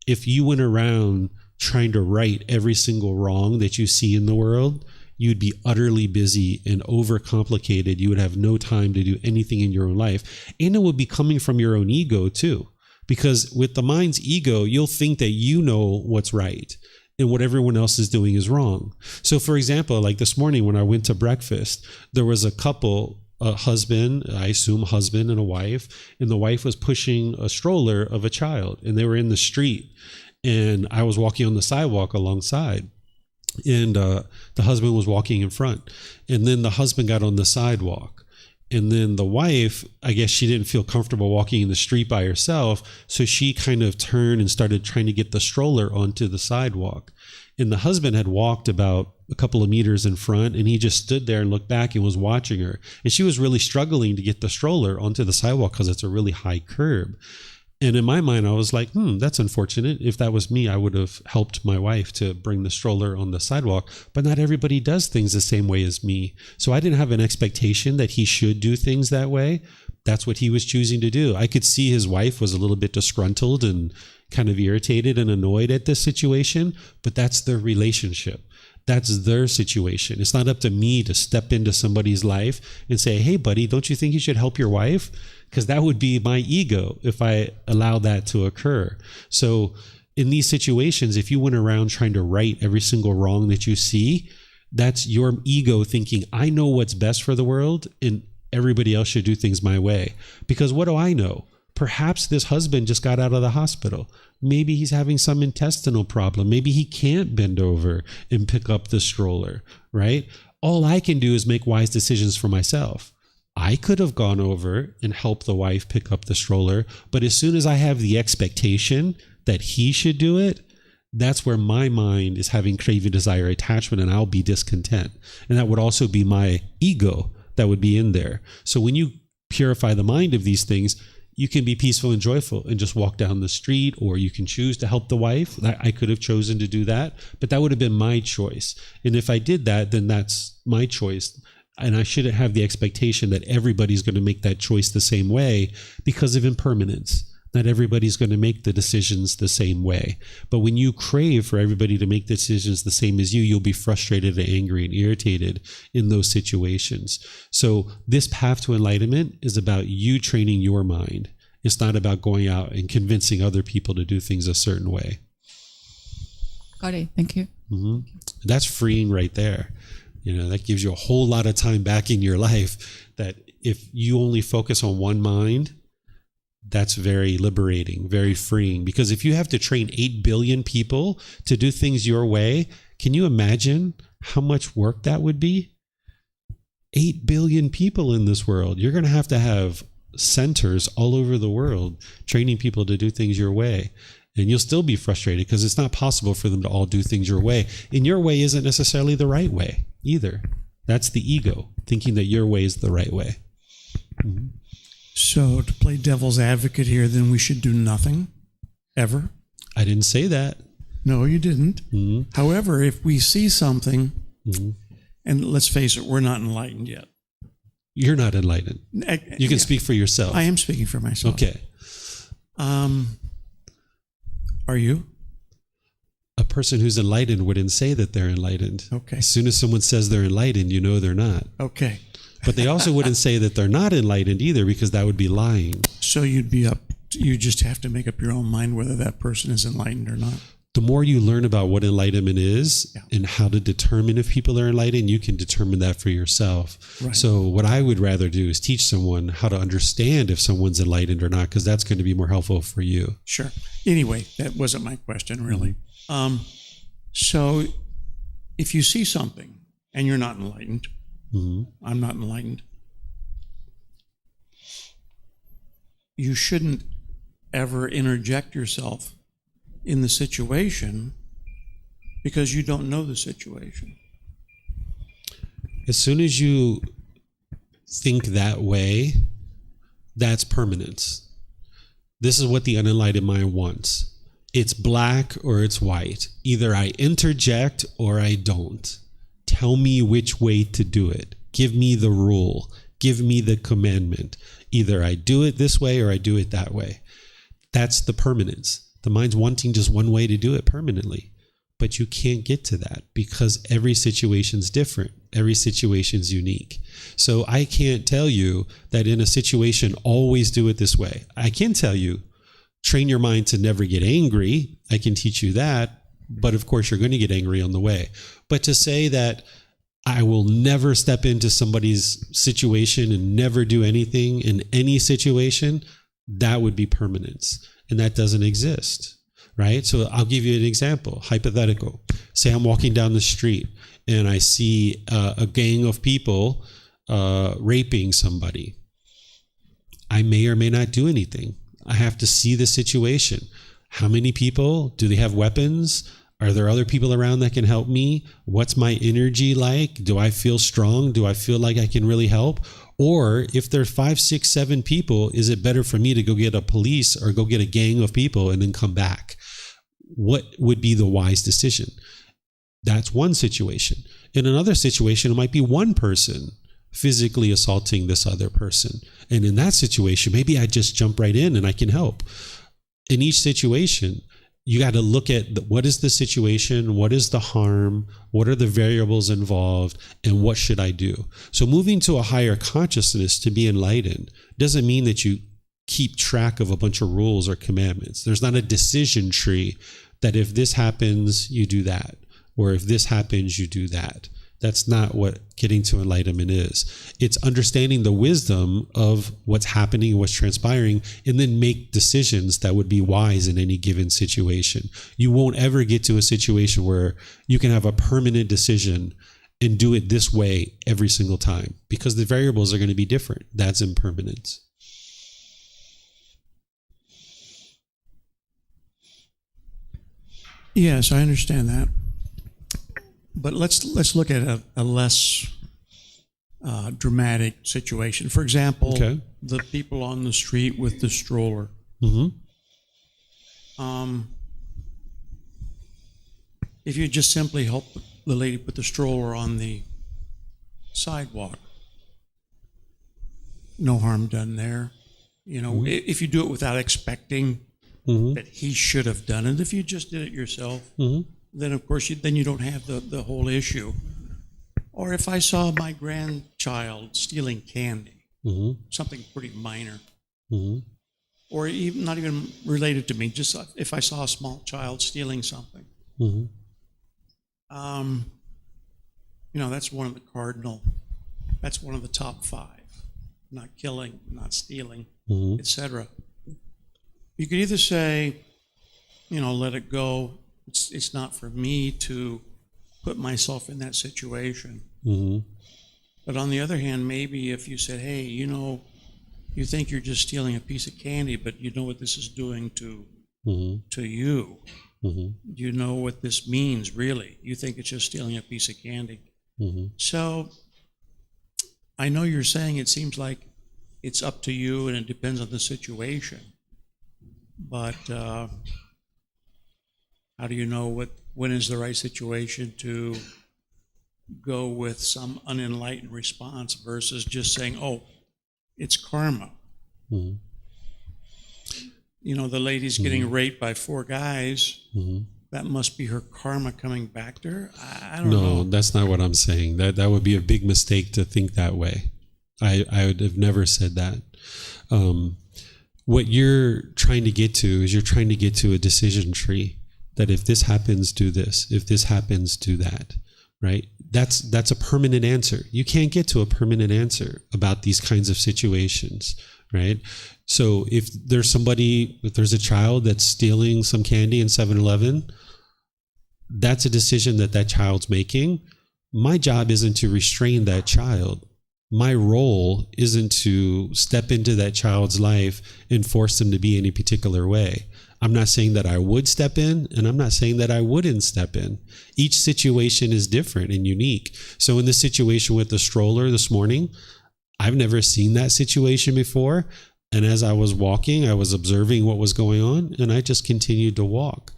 If you went around trying to right every single wrong that you see in the world, you'd be utterly busy and overcomplicated. You would have no time to do anything in your own life. And it would be coming from your own ego too. Because with the mind's ego, you'll think that you know what's right and what everyone else is doing is wrong. So for example, like this morning when I went to breakfast, there was a couple, a husband, I assume husband and a wife, and the wife was pushing a stroller of a child, and they were in the street. And I was walking on the sidewalk alongside. And the husband was walking in front, and then the husband got on the sidewalk, And then the wife, I guess she didn't feel comfortable walking in the street by herself. So she kind of turned and started trying to get the stroller onto the sidewalk. And the husband had walked about a couple of meters in front, and he just stood there and looked back and was watching her. And she was really struggling to get the stroller onto the sidewalk because it's a really high curb. And in my mind, I was like, that's unfortunate. If that was me, I would have helped my wife to bring the stroller on the sidewalk. But not everybody does things the same way as me. So I didn't have an expectation that he should do things that way. That's what he was choosing to do. I could see his wife was a little bit disgruntled and kind of irritated and annoyed at this situation, but that's their relationship. That's their situation. It's not up to me to step into somebody's life and say, hey, buddy, don't you think you should help your wife? Because that would be my ego if I allow that to occur. So in these situations, if you went around trying to right every single wrong that you see, that's your ego thinking, I know what's best for the world and everybody else should do things my way. Because what do I know? Perhaps this husband just got out of the hospital. Maybe he's having some intestinal problem. Maybe he can't bend over and pick up the stroller, right? All I can do is make wise decisions for myself. I could have gone over and helped the wife pick up the stroller, but as soon as I have the expectation that he should do it, that's where my mind is having craving, desire, attachment, and I'll be discontent. And that would also be my ego that would be in there. So when you purify the mind of these things, you can be peaceful and joyful and just walk down the street, or you can choose to help the wife. I could have chosen to do that, but that would have been my choice. And if I did that, then that's my choice. And I shouldn't have the expectation that everybody's going to make that choice the same way because of impermanence. Not everybody's going to make the decisions the same way. But when you crave for everybody to make decisions the same as you, you'll be frustrated and angry and irritated in those situations. So this path to enlightenment is about you training your mind. It's not about going out and convincing other people to do things a certain way. Got it. Thank you. Mm-hmm. That's freeing right there. That gives you a whole lot of time back in your life, that if you only focus on one mind, that's very liberating, very freeing. Because if you have to train 8 billion people to do things your way, can you imagine how much work that would be? 8 billion people in this world. You're going to have centers all over the world training people to do things your way. And you'll still be frustrated because it's not possible for them to all do things your way. And your way isn't necessarily the right way either. That's the ego, thinking that your way is the right way. Mm-hmm. So to play devil's advocate here, then we should do nothing, ever? I didn't say that. No, you didn't. Mm-hmm. However, if we see something, mm-hmm. and let's face it, we're not enlightened yet. You're not enlightened. You can speak for yourself. I am speaking for myself. Okay. Are you? A person who's enlightened wouldn't say that they're enlightened. Okay. As soon as someone says they're enlightened, you know they're not. Okay. But they also wouldn't say that they're not enlightened either, because that would be lying. So you just have to make up your own mind whether that person is enlightened or not. The more you learn about what enlightenment is and how to determine if people are enlightened, you can determine that for yourself. Right. So what I would rather do is teach someone how to understand if someone's enlightened or not, because that's going to be more helpful for you. Sure. Anyway, that wasn't my question, really. So if you see something and you're not enlightened, mm-hmm. I'm not enlightened, you shouldn't ever interject yourself in the situation because you don't know the situation. As soon as you think that way, that's permanence. This is what the unenlightened mind wants. It's black or it's white. Either I interject or I don't. Tell me which way to do it. Give me the rule. Give me the commandment. Either I do it this way or I do it that way. That's the permanence. The mind's wanting just one way to do it permanently. But you can't get to that because every situation's different. Every situation's unique. So I can't tell you that in a situation, always do it this way. I can tell you, train your mind to never get angry. I can teach you that. But of course, you're going to get angry on the way. But to say that I will never step into somebody's situation and never do anything in any situation, that would be permanence. And that doesn't exist, right? So I'll give you an example, hypothetical. Say I'm walking down the street and I see a gang of people raping somebody. I may or may not do anything. I have to see the situation. How many people? Do they have weapons? Are there other people around that can help me? What's my energy like? Do I feel strong? Do I feel like I can really help? Or if there's 5, 6, 7 people, is it better for me to go get a police or go get a gang of people and then come back? What would be the wise decision? That's one situation. In another situation, it might be one person physically assaulting this other person. And in that situation, maybe I just jump right in and I can help. In each situation, you got to look at what is the situation, what is the harm, what are the variables involved, and what should I do? So moving to a higher consciousness to be enlightened doesn't mean that you keep track of a bunch of rules or commandments. There's not a decision tree that if this happens, you do that, or if this happens, you do that. That's not what getting to enlightenment is. It's understanding the wisdom of what's happening, what's transpiring, and then make decisions that would be wise in any given situation. You won't ever get to a situation where you can have a permanent decision and do it this way every single time, because the variables are going to be different. That's impermanence. Yes, I understand that. But let's look at a less dramatic situation. For example, the people on the street with the stroller. Mm-hmm. If you just simply help the lady put the stroller on the sidewalk, no harm done there. You know, if you do it without expecting that he should have done it, if you just did it yourself, then of course you don't have the whole issue. Or if I saw my grandchild stealing candy, something pretty minor, or even not even related to me, just if I saw a small child stealing something, you know, that's one of the top 5: not killing, not stealing, etc. You could either say, you know, let it go. It's not for me to put myself in that situation. But on the other hand, maybe if you said, hey, you know, you think you're just stealing a piece of candy, but you know what this is doing to you. You know what this means, really. You think it's just stealing a piece of candy. So I know you're saying it seems like it's up to you and it depends on the situation. But how do you know when is the right situation to go with some unenlightened response versus just saying, oh, it's karma? You know, the lady's getting raped by 4 guys. That must be her karma coming back to her. I don't know. No, that's not what I'm saying. That would be a big mistake to think that way. I would have never said that. What you're trying to get to is you're trying to get to a decision tree. That if this happens, do this. If this happens, do that, right? That's a permanent answer. You can't get to a permanent answer about these kinds of situations, right? So if there's a child that's stealing some candy in 7-Eleven, that's a decision that child's making. My job isn't to restrain that child. My role isn't to step into that child's life and force them to be any particular way. I'm not saying that I would step in, and I'm not saying that I wouldn't step in. Each situation is different and unique. So in the situation with the stroller this morning, I've never seen that situation before. And as I was walking, I was observing what was going on, and I just continued to walk.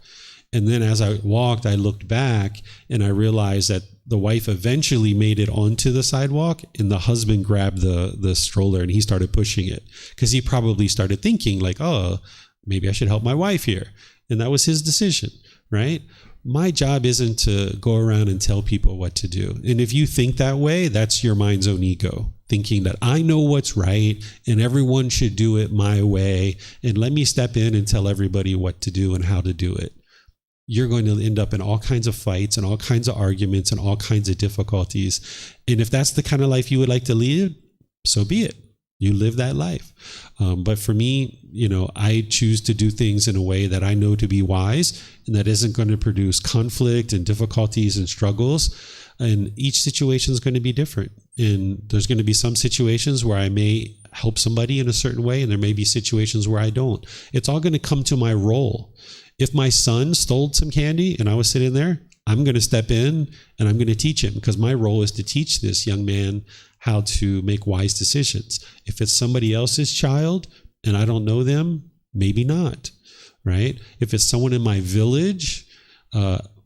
And then as I walked, I looked back, and I realized that the wife eventually made it onto the sidewalk, and the husband grabbed the stroller, and he started pushing it because he probably started thinking like, oh, maybe I should help my wife here. And that was his decision, right? My job isn't to go around and tell people what to do. And if you think that way, that's your mind's own ego, thinking that I know what's right and everyone should do it my way. And let me step in and tell everybody what to do and how to do it. You're going to end up in all kinds of fights and all kinds of arguments and all kinds of difficulties. And if that's the kind of life you would like to lead, so be it. You live that life. But for me, you know, I choose to do things in a way that I know to be wise and that isn't going to produce conflict and difficulties and struggles. And each situation is going to be different. And there's going to be some situations where I may help somebody in a certain way, and there may be situations where I don't. It's all going to come to my role. If my son stole some candy and I was sitting there, I'm going to step in and I'm going to teach him, because my role is to teach this young man how to make wise decisions. If it's somebody else's child and I don't know them, maybe not, right? If it's someone in my village,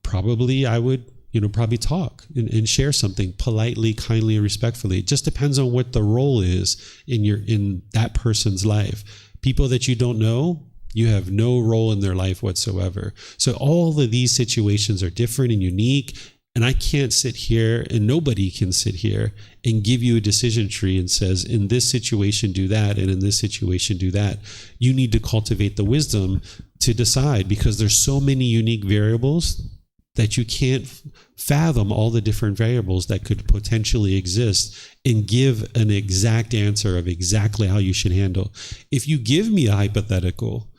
probably I would probably talk and share something politely, kindly, and respectfully. It just depends on what the role is in that person's life. People that you don't know, you have no role in their life whatsoever. So all of these situations are different and unique. And I can't sit here, and nobody can sit here and give you a decision tree and says, in this situation, do that, and in this situation, do that. You need to cultivate the wisdom to decide, because there's so many unique variables that you can't fathom all the different variables that could potentially exist and give an exact answer of exactly how you should handle. If you give me a hypothetical,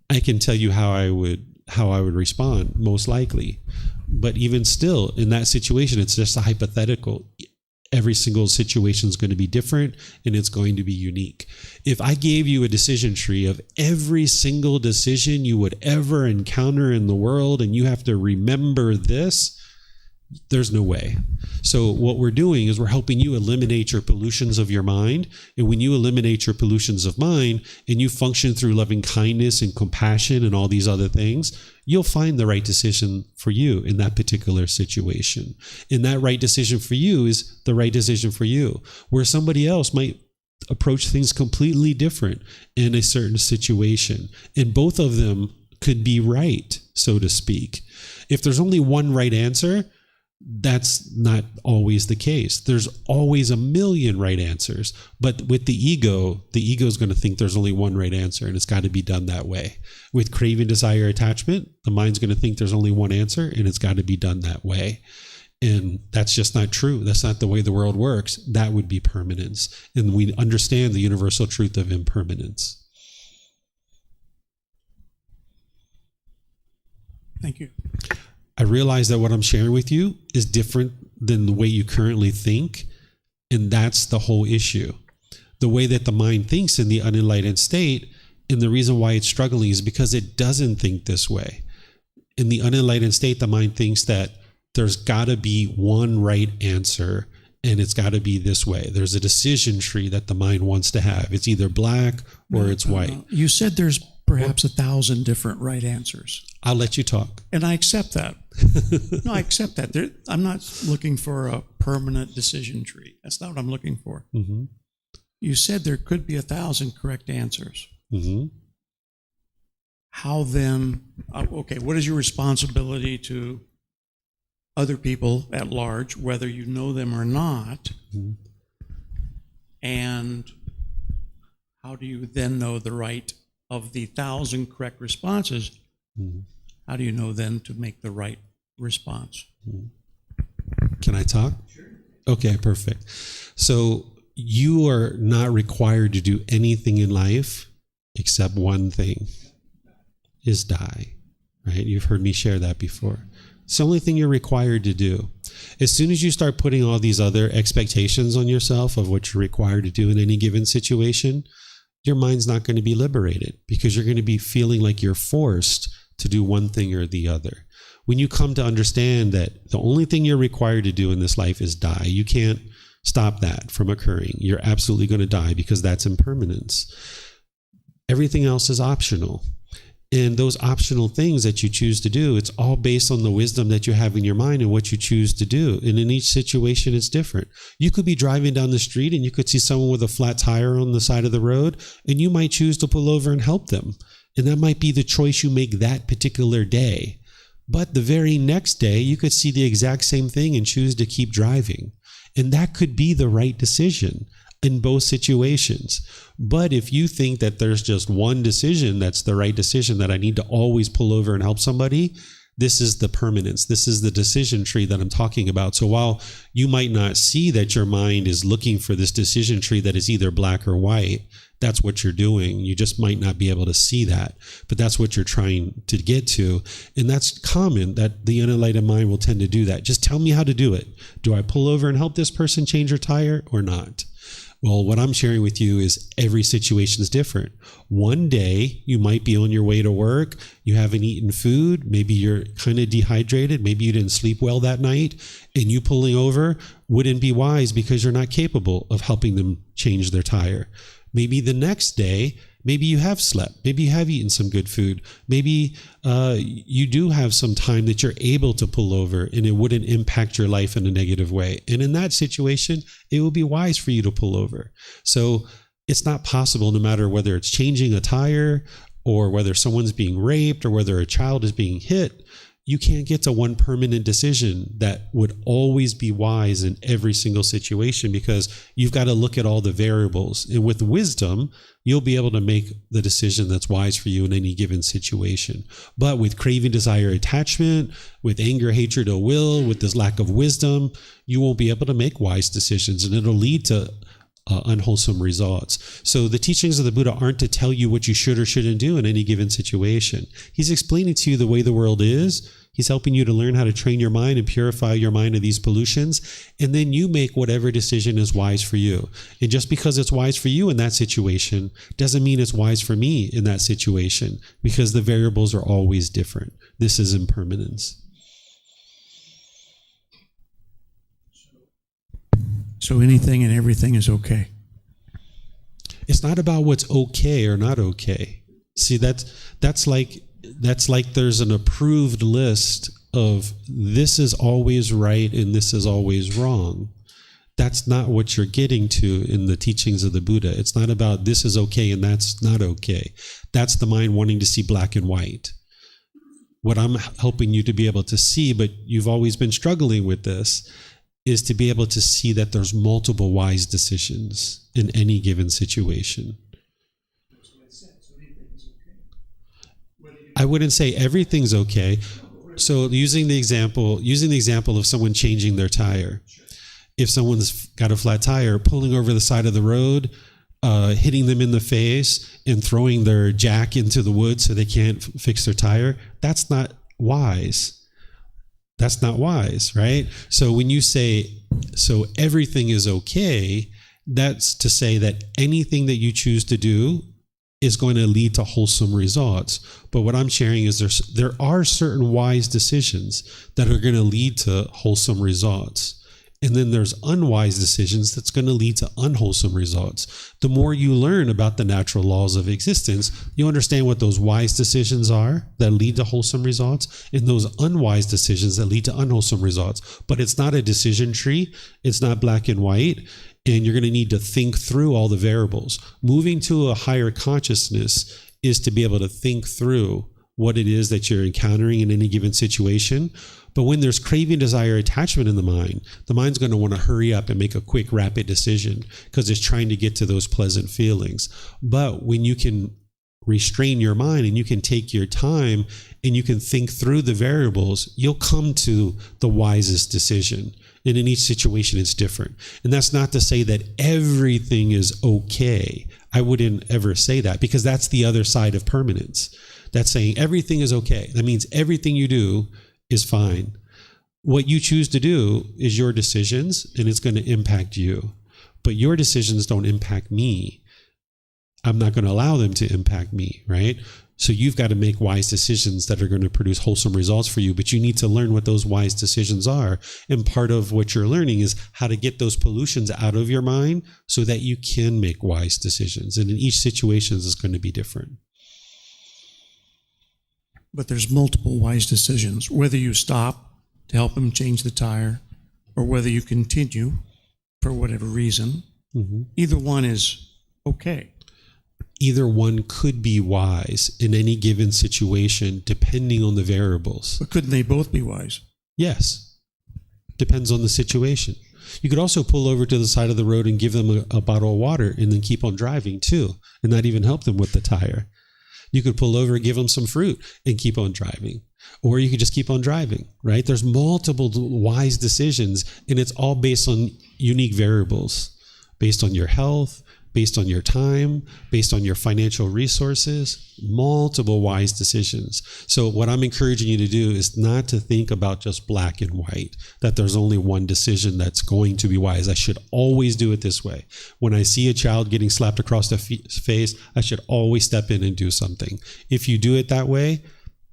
I can tell you how I would respond, most likely. But even still, in that situation, it's just a hypothetical. Every single situation is going to be different, and it's going to be unique. If I gave you a decision tree of every single decision you would ever encounter in the world, and you have to remember this, there's no way. So what we're doing is we're helping you eliminate your pollutions of your mind. And when you eliminate your pollutions of mind and you function through loving kindness and compassion and all these other things, you'll find the right decision for you in that particular situation. And that right decision for you is the right decision for you, where somebody else might approach things completely different in a certain situation. And both of them could be right, so to speak. If there's only one right answer, that's not always the case. There's always a million right answers. But with the ego is going to think there's only one right answer, and it's got to be done that way. With craving, desire, attachment, the mind's going to think there's only one answer, and it's got to be done that way. And that's just not true. That's not the way the world works. That would be permanence. And we understand the universal truth of impermanence. Thank you. I realize that what I'm sharing with you is different than the way you currently think, and that's the whole issue. The way that the mind thinks in the unenlightened state, and the reason why it's struggling is because it doesn't think this way. In the unenlightened state, the mind thinks that there's got to be one right answer, and it's got to be this way. There's a decision tree that the mind wants to have. It's either black or it's white. You said there's perhaps 1,000 different right answers. I'll let you talk. And I accept that. No, I accept that. I'm not looking for a permanent decision tree. That's not what I'm looking for. Mm-hmm. You said there could be 1,000 correct answers. Mm-hmm. How then, okay, what is your responsibility to other people at large, whether you know them or not? Mm-hmm. And how do you then know the right of the 1,000 correct responses? Mm-hmm. How do you know then to make the right response? Can I talk? Sure. Okay, perfect. So you are not required to do anything in life except one thing, is die, right? You've heard me share that before. It's the only thing you're required to do. As soon as you start putting all these other expectations on yourself of what you're required to do in any given situation, your mind's not going to be liberated, because you're going to be feeling like you're forced to do one thing or the other. When you come to understand that the only thing you're required to do in this life is die, you can't stop that from occurring. You're absolutely going to die, because that's impermanence. Everything else is optional. And those optional things that you choose to do, it's all based on the wisdom that you have in your mind and what you choose to do. And in each situation, it's different. You could be driving down the street and you could see someone with a flat tire on the side of the road, and you might choose to pull over and help them. And that might be the choice you make that particular day. But the very next day, you could see the exact same thing and choose to keep driving. And that could be the right decision in both situations. But if you think that there's just one decision that's the right decision, that I need to always pull over and help somebody, this is the permanence. This is the decision tree that I'm talking about. So while you might not see that your mind is looking for this decision tree that is either black or white, that's what you're doing. You just might not be able to see that, but that's what you're trying to get to. And that's common, that the unenlightened mind will tend to do that. Just tell me how to do it. Do I pull over and help this person change her tire or not? Well, what I'm sharing with you is every situation is different. One day you might be on your way to work, you haven't eaten food, maybe you're kind of dehydrated, maybe you didn't sleep well that night, and you pulling over wouldn't be wise because you're not capable of helping them change their tire. Maybe the next day, maybe you have slept, maybe you have eaten some good food, maybe you do have some time that you're able to pull over and it wouldn't impact your life in a negative way. And in that situation, it would be wise for you to pull over. So it's not possible, no matter whether it's changing a tire or whether someone's being raped or whether a child is being hit, you can't get to one permanent decision that would always be wise in every single situation, because you've got to look at all the variables. And with wisdom, you'll be able to make the decision that's wise for you in any given situation. But with craving, desire, attachment, with anger, hatred, or will, with this lack of wisdom, you won't be able to make wise decisions, and it'll lead to unwholesome results. So the teachings of the Buddha aren't to tell you what you should or shouldn't do in any given situation. He's explaining to you the way the world is. He's helping you to learn how to train your mind and purify your mind of these pollutions. And then you make whatever decision is wise for you. And just because it's wise for you in that situation doesn't mean it's wise for me in that situation, because the variables are always different. This is impermanence. So anything and everything is okay. It's not about what's okay or not okay. See, that's like there's an approved list of this is always right and this is always wrong. That's not what you're getting to in the teachings of the Buddha. It's not about this is okay and that's not okay. That's the mind wanting to see black and white. What I'm helping you to be able to see, but you've always been struggling with this, is to be able to see that there's multiple wise decisions in any given situation. I wouldn't say everything's okay. So using the example of someone changing their tire. If someone's got a flat tire, pulling over the side of the road, hitting them in the face and throwing their jack into the woods so they can't fix their tire, that's not wise. That's not wise, right? So when you say, so everything is okay, that's to say that anything that you choose to do is going to lead to wholesome results. But what I'm sharing is there are certain wise decisions that are going to lead to wholesome results. And then there's unwise decisions that's going to lead to unwholesome results. The more you learn about the natural laws of existence, you understand what those wise decisions are that lead to wholesome results, and those unwise decisions that lead to unwholesome results. But it's not a decision tree. It's not black and white. And you're going to need to think through all the variables. Moving to a higher consciousness is to be able to think through what it is that you're encountering in any given situation. But when there's craving, desire, attachment in the mind's going to want to hurry up and make a quick, rapid decision because it's trying to get to those pleasant feelings. But when you can restrain your mind and you can take your time and you can think through the variables, you'll come to the wisest decision. And in each situation, it's different. And that's not to say that everything is okay. I wouldn't ever say that, because that's the other side of permanence. That's saying everything is okay. That means everything you do is fine. What you choose to do is your decisions, and it's going to impact you. But your decisions don't impact me. I'm not going to allow them to impact me, right? So you've got to make wise decisions that are going to produce wholesome results for you, but you need to learn what those wise decisions are. And part of what you're learning is how to get those pollutions out of your mind so that you can make wise decisions. And in each situation is going to be different. But there's multiple wise decisions, whether you stop to help him change the tire or whether you continue for whatever reason. Mm-hmm. Either one is okay. Either one could be wise in any given situation, depending on the variables. But couldn't they both be wise? Yes. Depends on the situation. You could also pull over to the side of the road and give them a bottle of water and then keep on driving too, and not even help them with the tire. You could pull over and give them some fruit and keep on driving. Or you could just keep on driving, right? There's multiple wise decisions, and it's all based on unique variables, based on your health, based on your time, based on your financial resources, multiple wise decisions. So what I'm encouraging you to do is not to think about just black and white, that there's only one decision that's going to be wise. I should always do it this way. When I see a child getting slapped across the face, I should always step in and do something. If you do it that way,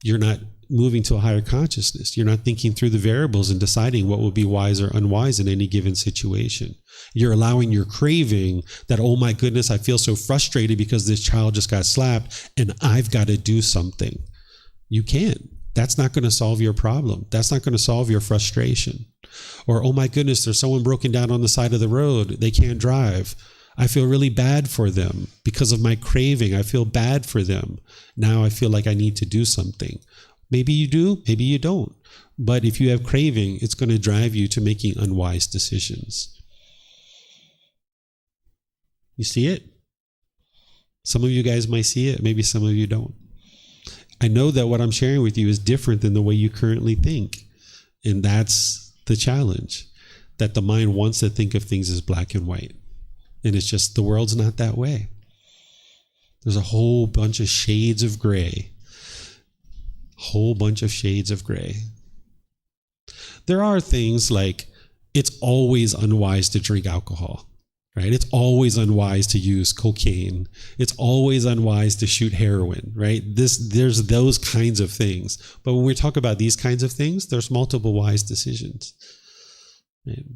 you're not moving to a higher consciousness. You're not thinking through the variables and deciding what would be wise or unwise in any given situation. You're allowing your craving that, oh my goodness, I feel so frustrated because this child just got slapped and I've got to do something. You can't. That's not going to solve your problem. That's not going to solve your frustration. Or, oh my goodness, there's someone broken down on the side of the road. They can't drive. I feel really bad for them because of my craving. I feel bad for them. Now I feel like I need to do something. Maybe you do, maybe you don't. But if you have craving, it's going to drive you to making unwise decisions. You see it? Some of you guys might see it, maybe some of you don't. I know that what I'm sharing with you is different than the way you currently think. And that's the challenge, that the mind wants to think of things as black and white. And it's just the world's not that way. There's a whole bunch of shades of gray. Whole bunch of shades of gray. There are things like it's always unwise to drink alcohol, right? It's always unwise to use cocaine. It's always unwise to shoot heroin, right? There's those kinds of things. But when we talk about these kinds of things, there's multiple wise decisions. Right?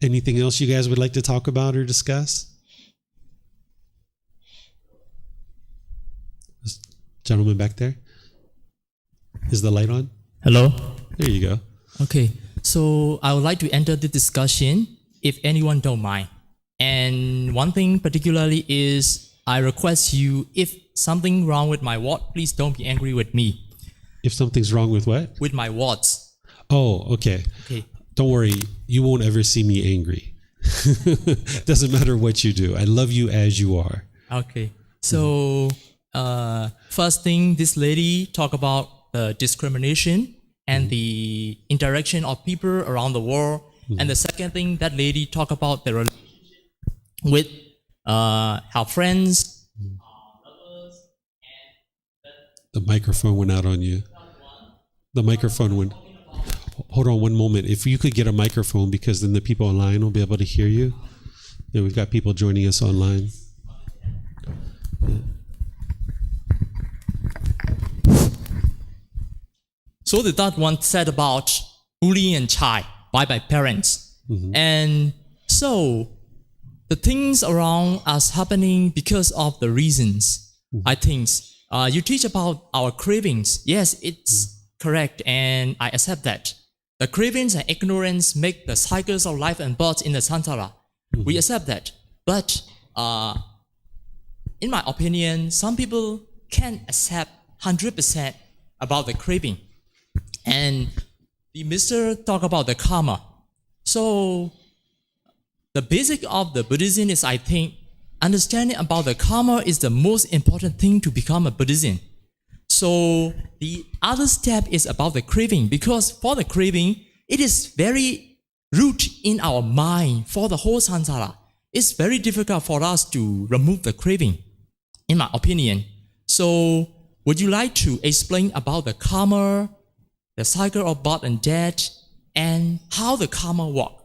Anything else you guys would like to talk about or discuss? Gentleman back there. Is the light on? Hello? There you go. Okay, so I would like to enter the discussion if anyone don't mind. And one thing particularly is I request you, if something wrong with my word, please don't be angry with me. If something's wrong with what? With my words. Oh, okay. Okay. Don't worry. You won't ever see me angry. Doesn't matter what you do. I love you as you are. Okay. So, first thing, this lady talk about the discrimination and the interaction of people around the world. And the second thing, that lady talk about the relationship with her friends, lovers, and The microphone went out on you. The microphone went. Hold on one moment. If you could get a microphone, because then the people online will be able to hear you. Yeah, we've got people joining us online. Yeah. So the third one said about bullying and child by parents. And so the things around us happening because of the reasons. I think you teach about our cravings. Yes, it's correct, and I accept that. The cravings and ignorance make the cycles of life and birth in the samsara. We accept that. But in my opinion, some people can't accept 100% about the craving. And the Mr. talk about the karma. So the basic of the Buddhism is, I think, understanding about the karma is the most important thing to become a Buddhism. So the other step is about the craving, because for the craving, it is very root in our mind for the whole samsara. It's very difficult for us to remove the craving, in my opinion. So would you like to explain about the karma, the cycle of birth and death, and how the karma works?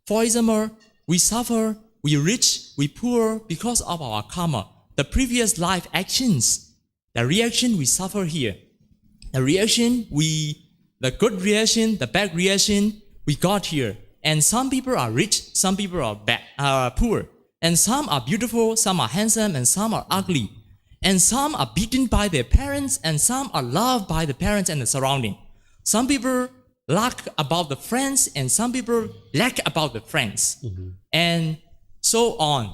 For example, we suffer, we rich, we poor because of our karma. The previous life actions, the reaction we suffer here. The reaction the good reaction, the bad reaction we got here. And some people are rich, some people are poor. And some are beautiful, some are handsome, and some are ugly. And some are beaten by their parents, and some are loved by the parents and the surrounding. Some people lack about the friends, and some people lack about the friends. And so on.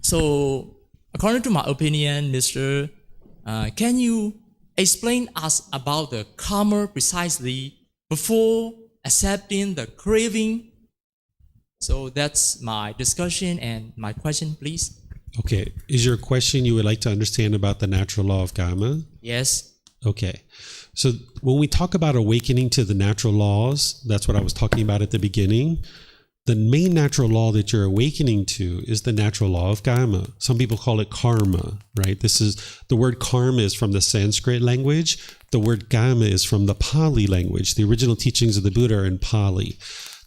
So, according to my opinion, Mr., can you explain us about the karma precisely before accepting the craving? So that's my discussion and my question, please. Okay. Is your question you would like to understand about the natural law of karma? Yes. Okay. So when we talk about awakening to the natural laws, that's what I was talking about at the beginning. the main natural law that you're awakening to is the natural law of karma. Some people call it karma, right? The word karma is from the Sanskrit language. The word karma is from the Pali language. The original teachings of the Buddha are in Pali.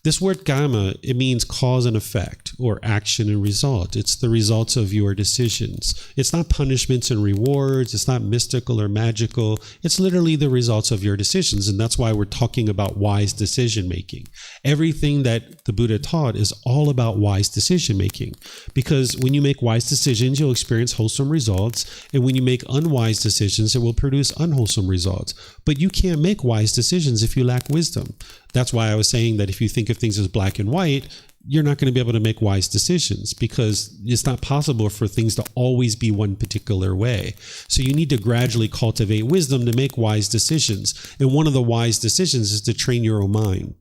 This word karma, it means cause and effect, or action and result. It's the results of your decisions. It's not punishments and rewards. It's not mystical or magical. It's literally the results of your decisions. And that's why we're talking about wise decision making. Everything that the Buddha taught is all about wise decision making. Because when you make wise decisions, you'll experience wholesome results. And when you make unwise decisions, it will produce unwholesome results. But you can't make wise decisions if you lack wisdom. That's why I was saying that if you think of things as black and white, you're not going to be able to make wise decisions, because it's not possible for things to always be one particular way. So you need to gradually cultivate wisdom to make wise decisions. And one of the wise decisions is to train your own mind,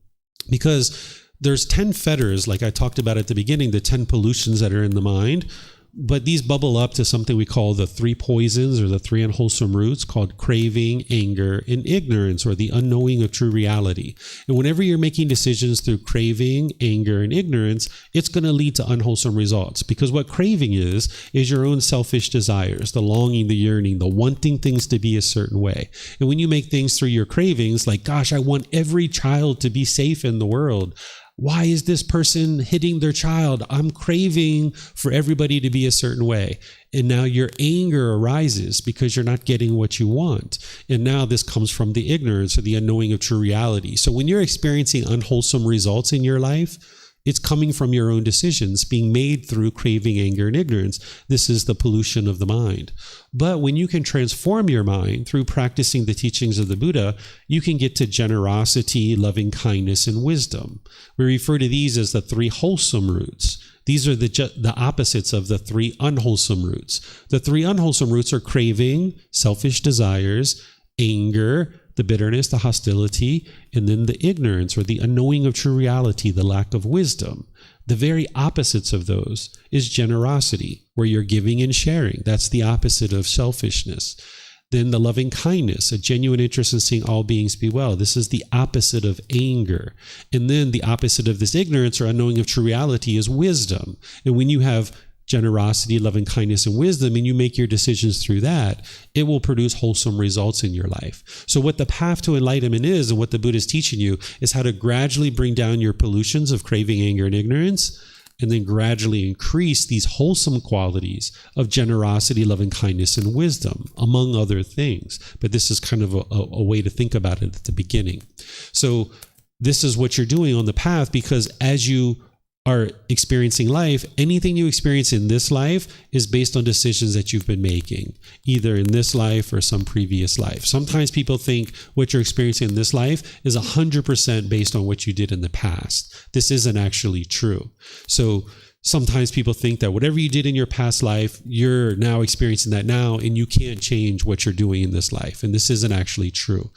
because there's 10 fetters, like I talked about at the beginning, the 10 pollutions that are in the mind. But these bubble up to something we call the 3 poisons, or the 3 unwholesome roots, called craving, anger, and ignorance, or the unknowing of true reality. And whenever you're making decisions through craving, anger, and ignorance, it's going to lead to unwholesome results. Because what craving is your own selfish desires, the longing, the yearning, the wanting things to be a certain way. And when you make things through your cravings, like, gosh, I want every child to be safe in the world. Why is this person hitting their child? I'm craving for everybody to be a certain way. And now your anger arises because you're not getting what you want. And now this comes from the ignorance or the unknowing of true reality. So when you're experiencing unwholesome results in your life, it's coming from your own decisions being made through craving, anger, and ignorance. This is the pollution of the mind. But when you can transform your mind through practicing the teachings of the Buddha, you can get to generosity, loving kindness, and wisdom. We refer to these as the 3 wholesome roots. These are the opposites of the 3 unwholesome roots. The 3 unwholesome roots are craving, selfish desires, anger, the bitterness, the hostility, and then the ignorance or the unknowing of true reality, the lack of wisdom. The very opposites of those is generosity, where you're giving and sharing. That's the opposite of selfishness. Then the loving kindness, a genuine interest in seeing all beings be well. This is the opposite of anger. And then the opposite of this ignorance or unknowing of true reality is wisdom. And when you have generosity, loving kindness, and wisdom, and you make your decisions through that, it will produce wholesome results in your life. So what the path to enlightenment is, and what the Buddha is teaching you, is how to gradually bring down your pollutions of craving, anger, and ignorance, and then gradually increase these wholesome qualities of generosity, loving kindness, and wisdom, among other things. But this is kind of a way to think about it at the beginning. So this is what you're doing on the path, because as you are experiencing life, anything you experience in this life is based on decisions that you've been making, either in this life or some previous life. Sometimes people think what you're experiencing in this life is 100% based on what you did in the past. This isn't actually true. So sometimes people think that whatever you did in your past life, you're now experiencing that now, and you can't change what you're doing in this life. And this isn't actually true.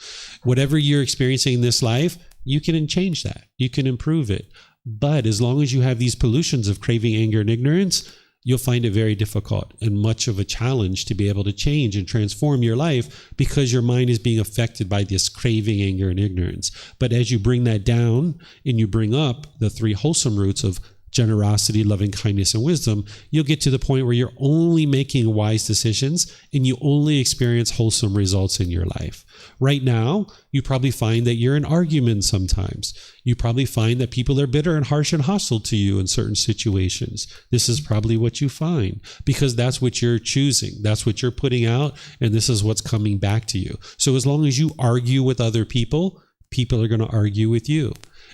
Whatever you're experiencing in this life, you can change that. You can improve it. But as long as you have these pollutions of craving, anger, and ignorance, you'll find it very difficult and much of a challenge to be able to change and transform your life, because your mind is being affected by this craving, anger, and ignorance. But as you bring that down and you bring up the 3 wholesome roots of generosity, loving kindness, and wisdom, you'll get to the point where you're only making wise decisions and you only experience wholesome results in your life. Right now, you probably find that you're in arguments sometimes. You probably find that people are bitter and harsh and hostile to you in certain situations. This is probably what you find, because that's what you're choosing. That's what you're putting out, and this is what's coming back to you. So as long as you argue with other people, people are going to argue with you.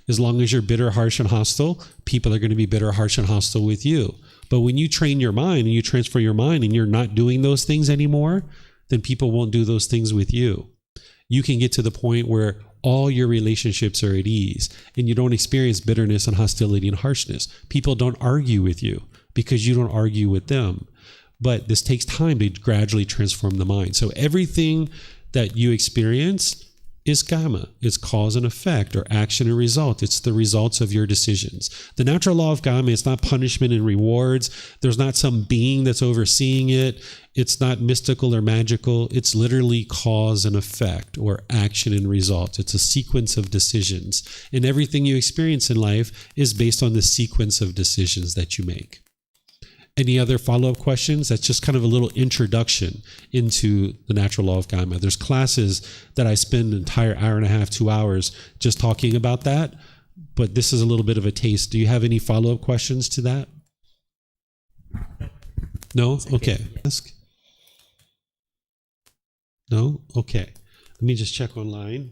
As long as you're bitter, harsh, and hostile, people are going to be bitter, harsh, and hostile with you. But when you train your mind and you transfer your mind and you're not doing those things anymore, then people won't do those things with you. You can get to the point where all your relationships are at ease and you don't experience bitterness and hostility and harshness. People don't argue with you because you don't argue with them. But this takes time to gradually transform the mind. So everything that you experience is karma. It's cause and effect, or action and result. It's the results of your decisions. The natural law of karma is not punishment and rewards. There's not some being that's overseeing it. It's not mystical or magical. It's literally cause and effect, or action and result. It's a sequence of decisions. And everything you experience in life is based on the sequence of decisions that you make. Any other follow-up questions? That's just kind of a little introduction into the natural law of karma. There's classes that I spend an entire hour and a half, 2 hours just talking about that, but this is a little bit of a taste. Do you have any follow-up questions to that? No? Okay. Ask. No? Okay. Let me just check online.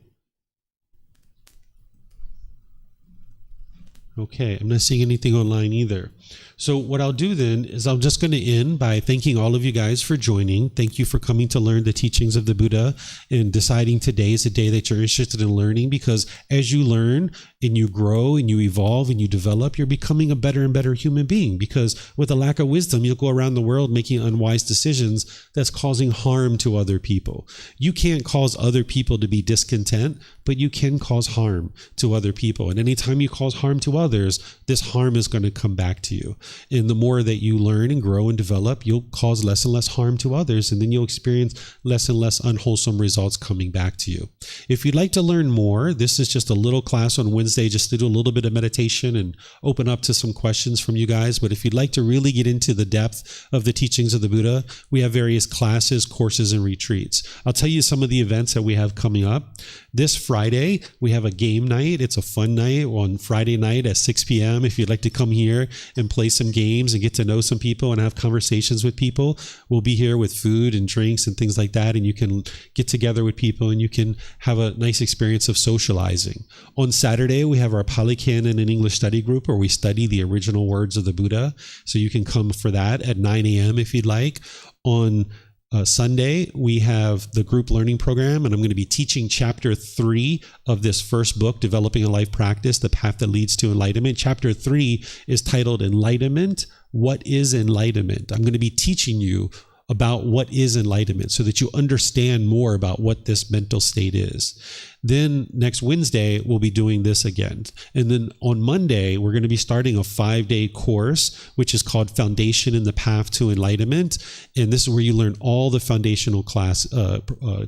Okay, I'm not seeing anything online either. So what I'll do then is I'm just going to end by thanking all of you guys for joining. Thank you for coming to learn the teachings of the Buddha and deciding today is a day that you're interested in learning, because as you learn and you grow and you evolve and you develop, you're becoming a better and better human being, because with a lack of wisdom, you'll go around the world making unwise decisions that's causing harm to other people. You can't cause other people to be discontent, but you can cause harm to other people. And anytime you cause harm to others, this harm is going to come back to you. And the more that you learn and grow and develop, you'll cause less and less harm to others, and then you'll experience less and less unwholesome results coming back to you. If you'd like to learn more, this is just a little class on Wednesday just to do a little bit of meditation and open up to some questions from you guys. But if you'd like to really get into the depth of the teachings of the Buddha, we have various classes, courses, and retreats. I'll tell you some of the events that we have coming up. This Friday, we have a game night. It's a fun night on Friday night at 6 p.m. If you'd like to come here and play some games and get to know some people and have conversations with people, we'll be here with food and drinks and things like that. And you can get together with people and you can have a nice experience of socializing. On Saturday, we have our Pali Canon and English study group where we study the original words of the Buddha. So you can come for that at 9 a.m. if you'd like. On Sunday, we have the group learning program, and I'm going to be teaching chapter 3 of this first book, Developing a Life Practice, The Path That Leads to Enlightenment. Chapter 3 is titled Enlightenment. What is enlightenment? I'm going to be teaching you about what is enlightenment so that you understand more about what this mental state is. Then next Wednesday, we'll be doing this again. And then on Monday, we're going to be starting a 5-day course, which is called Foundation in the Path to Enlightenment. And this is where you learn all the foundational class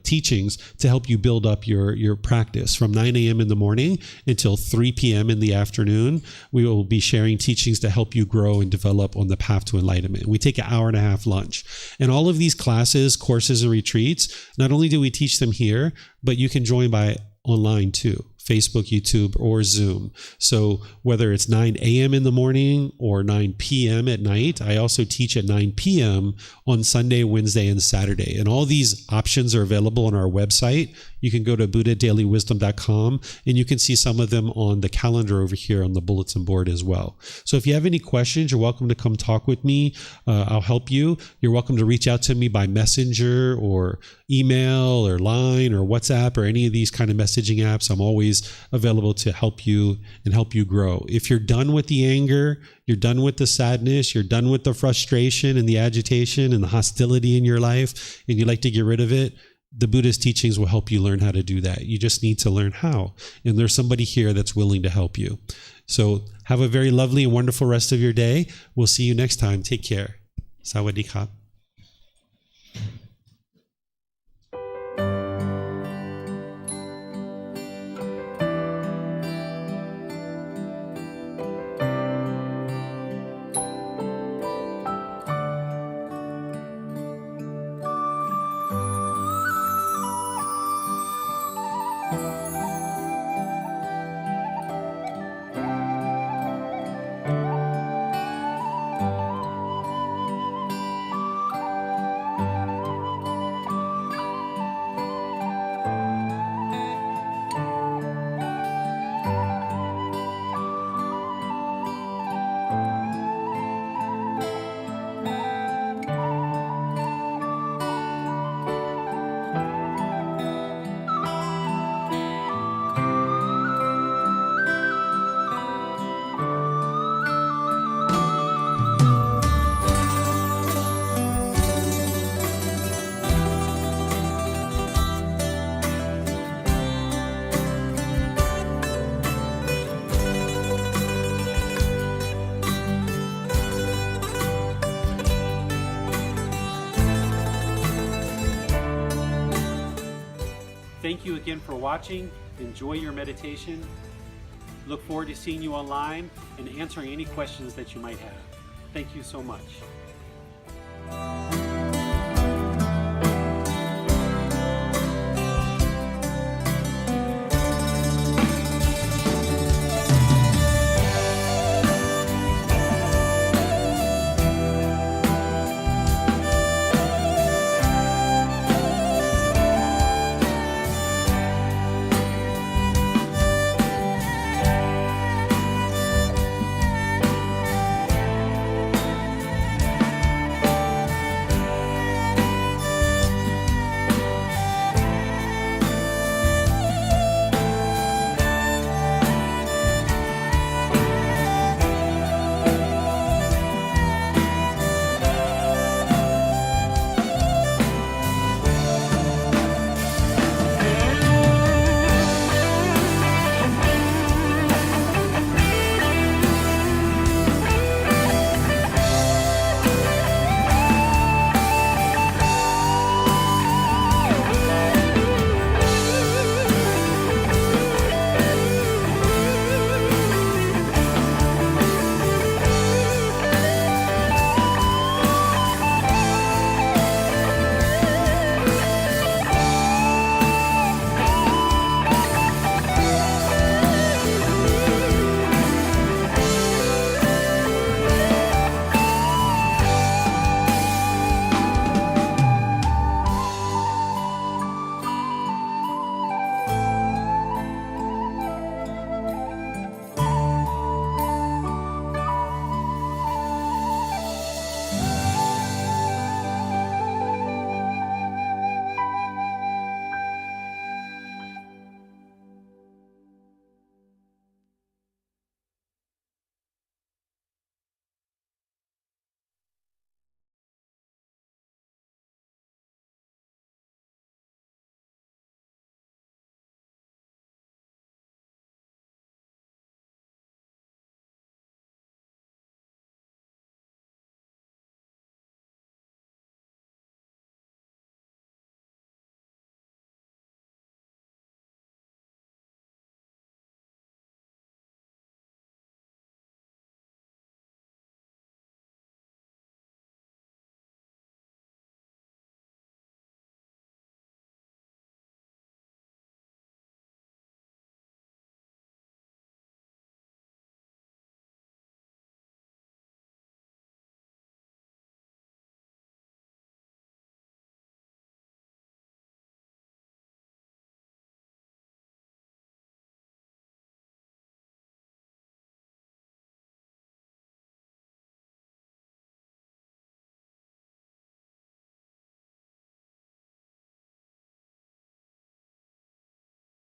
teachings to help you build up your practice. From 9 a.m. in the morning until 3 p.m. in the afternoon, we will be sharing teachings to help you grow and develop on the path to enlightenment. We take an hour and a half lunch. And all of these classes, courses, and retreats, not only do we teach them here, but you can join by online too. Facebook, YouTube, or Zoom. So whether it's 9 a.m. in the morning or 9 p.m. at night, I also teach at 9 p.m. on Sunday, Wednesday, and Saturday. And all these options are available on our website. You can go to buddhadailywisdom.com and you can see some of them on the calendar over here on the bulletin board as well. So if you have any questions, you're welcome to come talk with me. I'll help you. You're welcome to reach out to me by messenger or email or line or WhatsApp or any of these kind of messaging apps. I'm always available to help you and help you grow. If you're done with the anger, you're done with the sadness, you're done with the frustration and the agitation and the hostility in your life, and you'd like to get rid of it, the Buddha's teachings will help you learn how to do that. You just need to learn how. And there's somebody here that's willing to help you. So have a very lovely and wonderful rest of your day. We'll see you next time. Take care. Sawadee krap. you again for watching. Enjoy your meditation. Look forward to seeing you online and answering any questions that you might have. Thank you so much.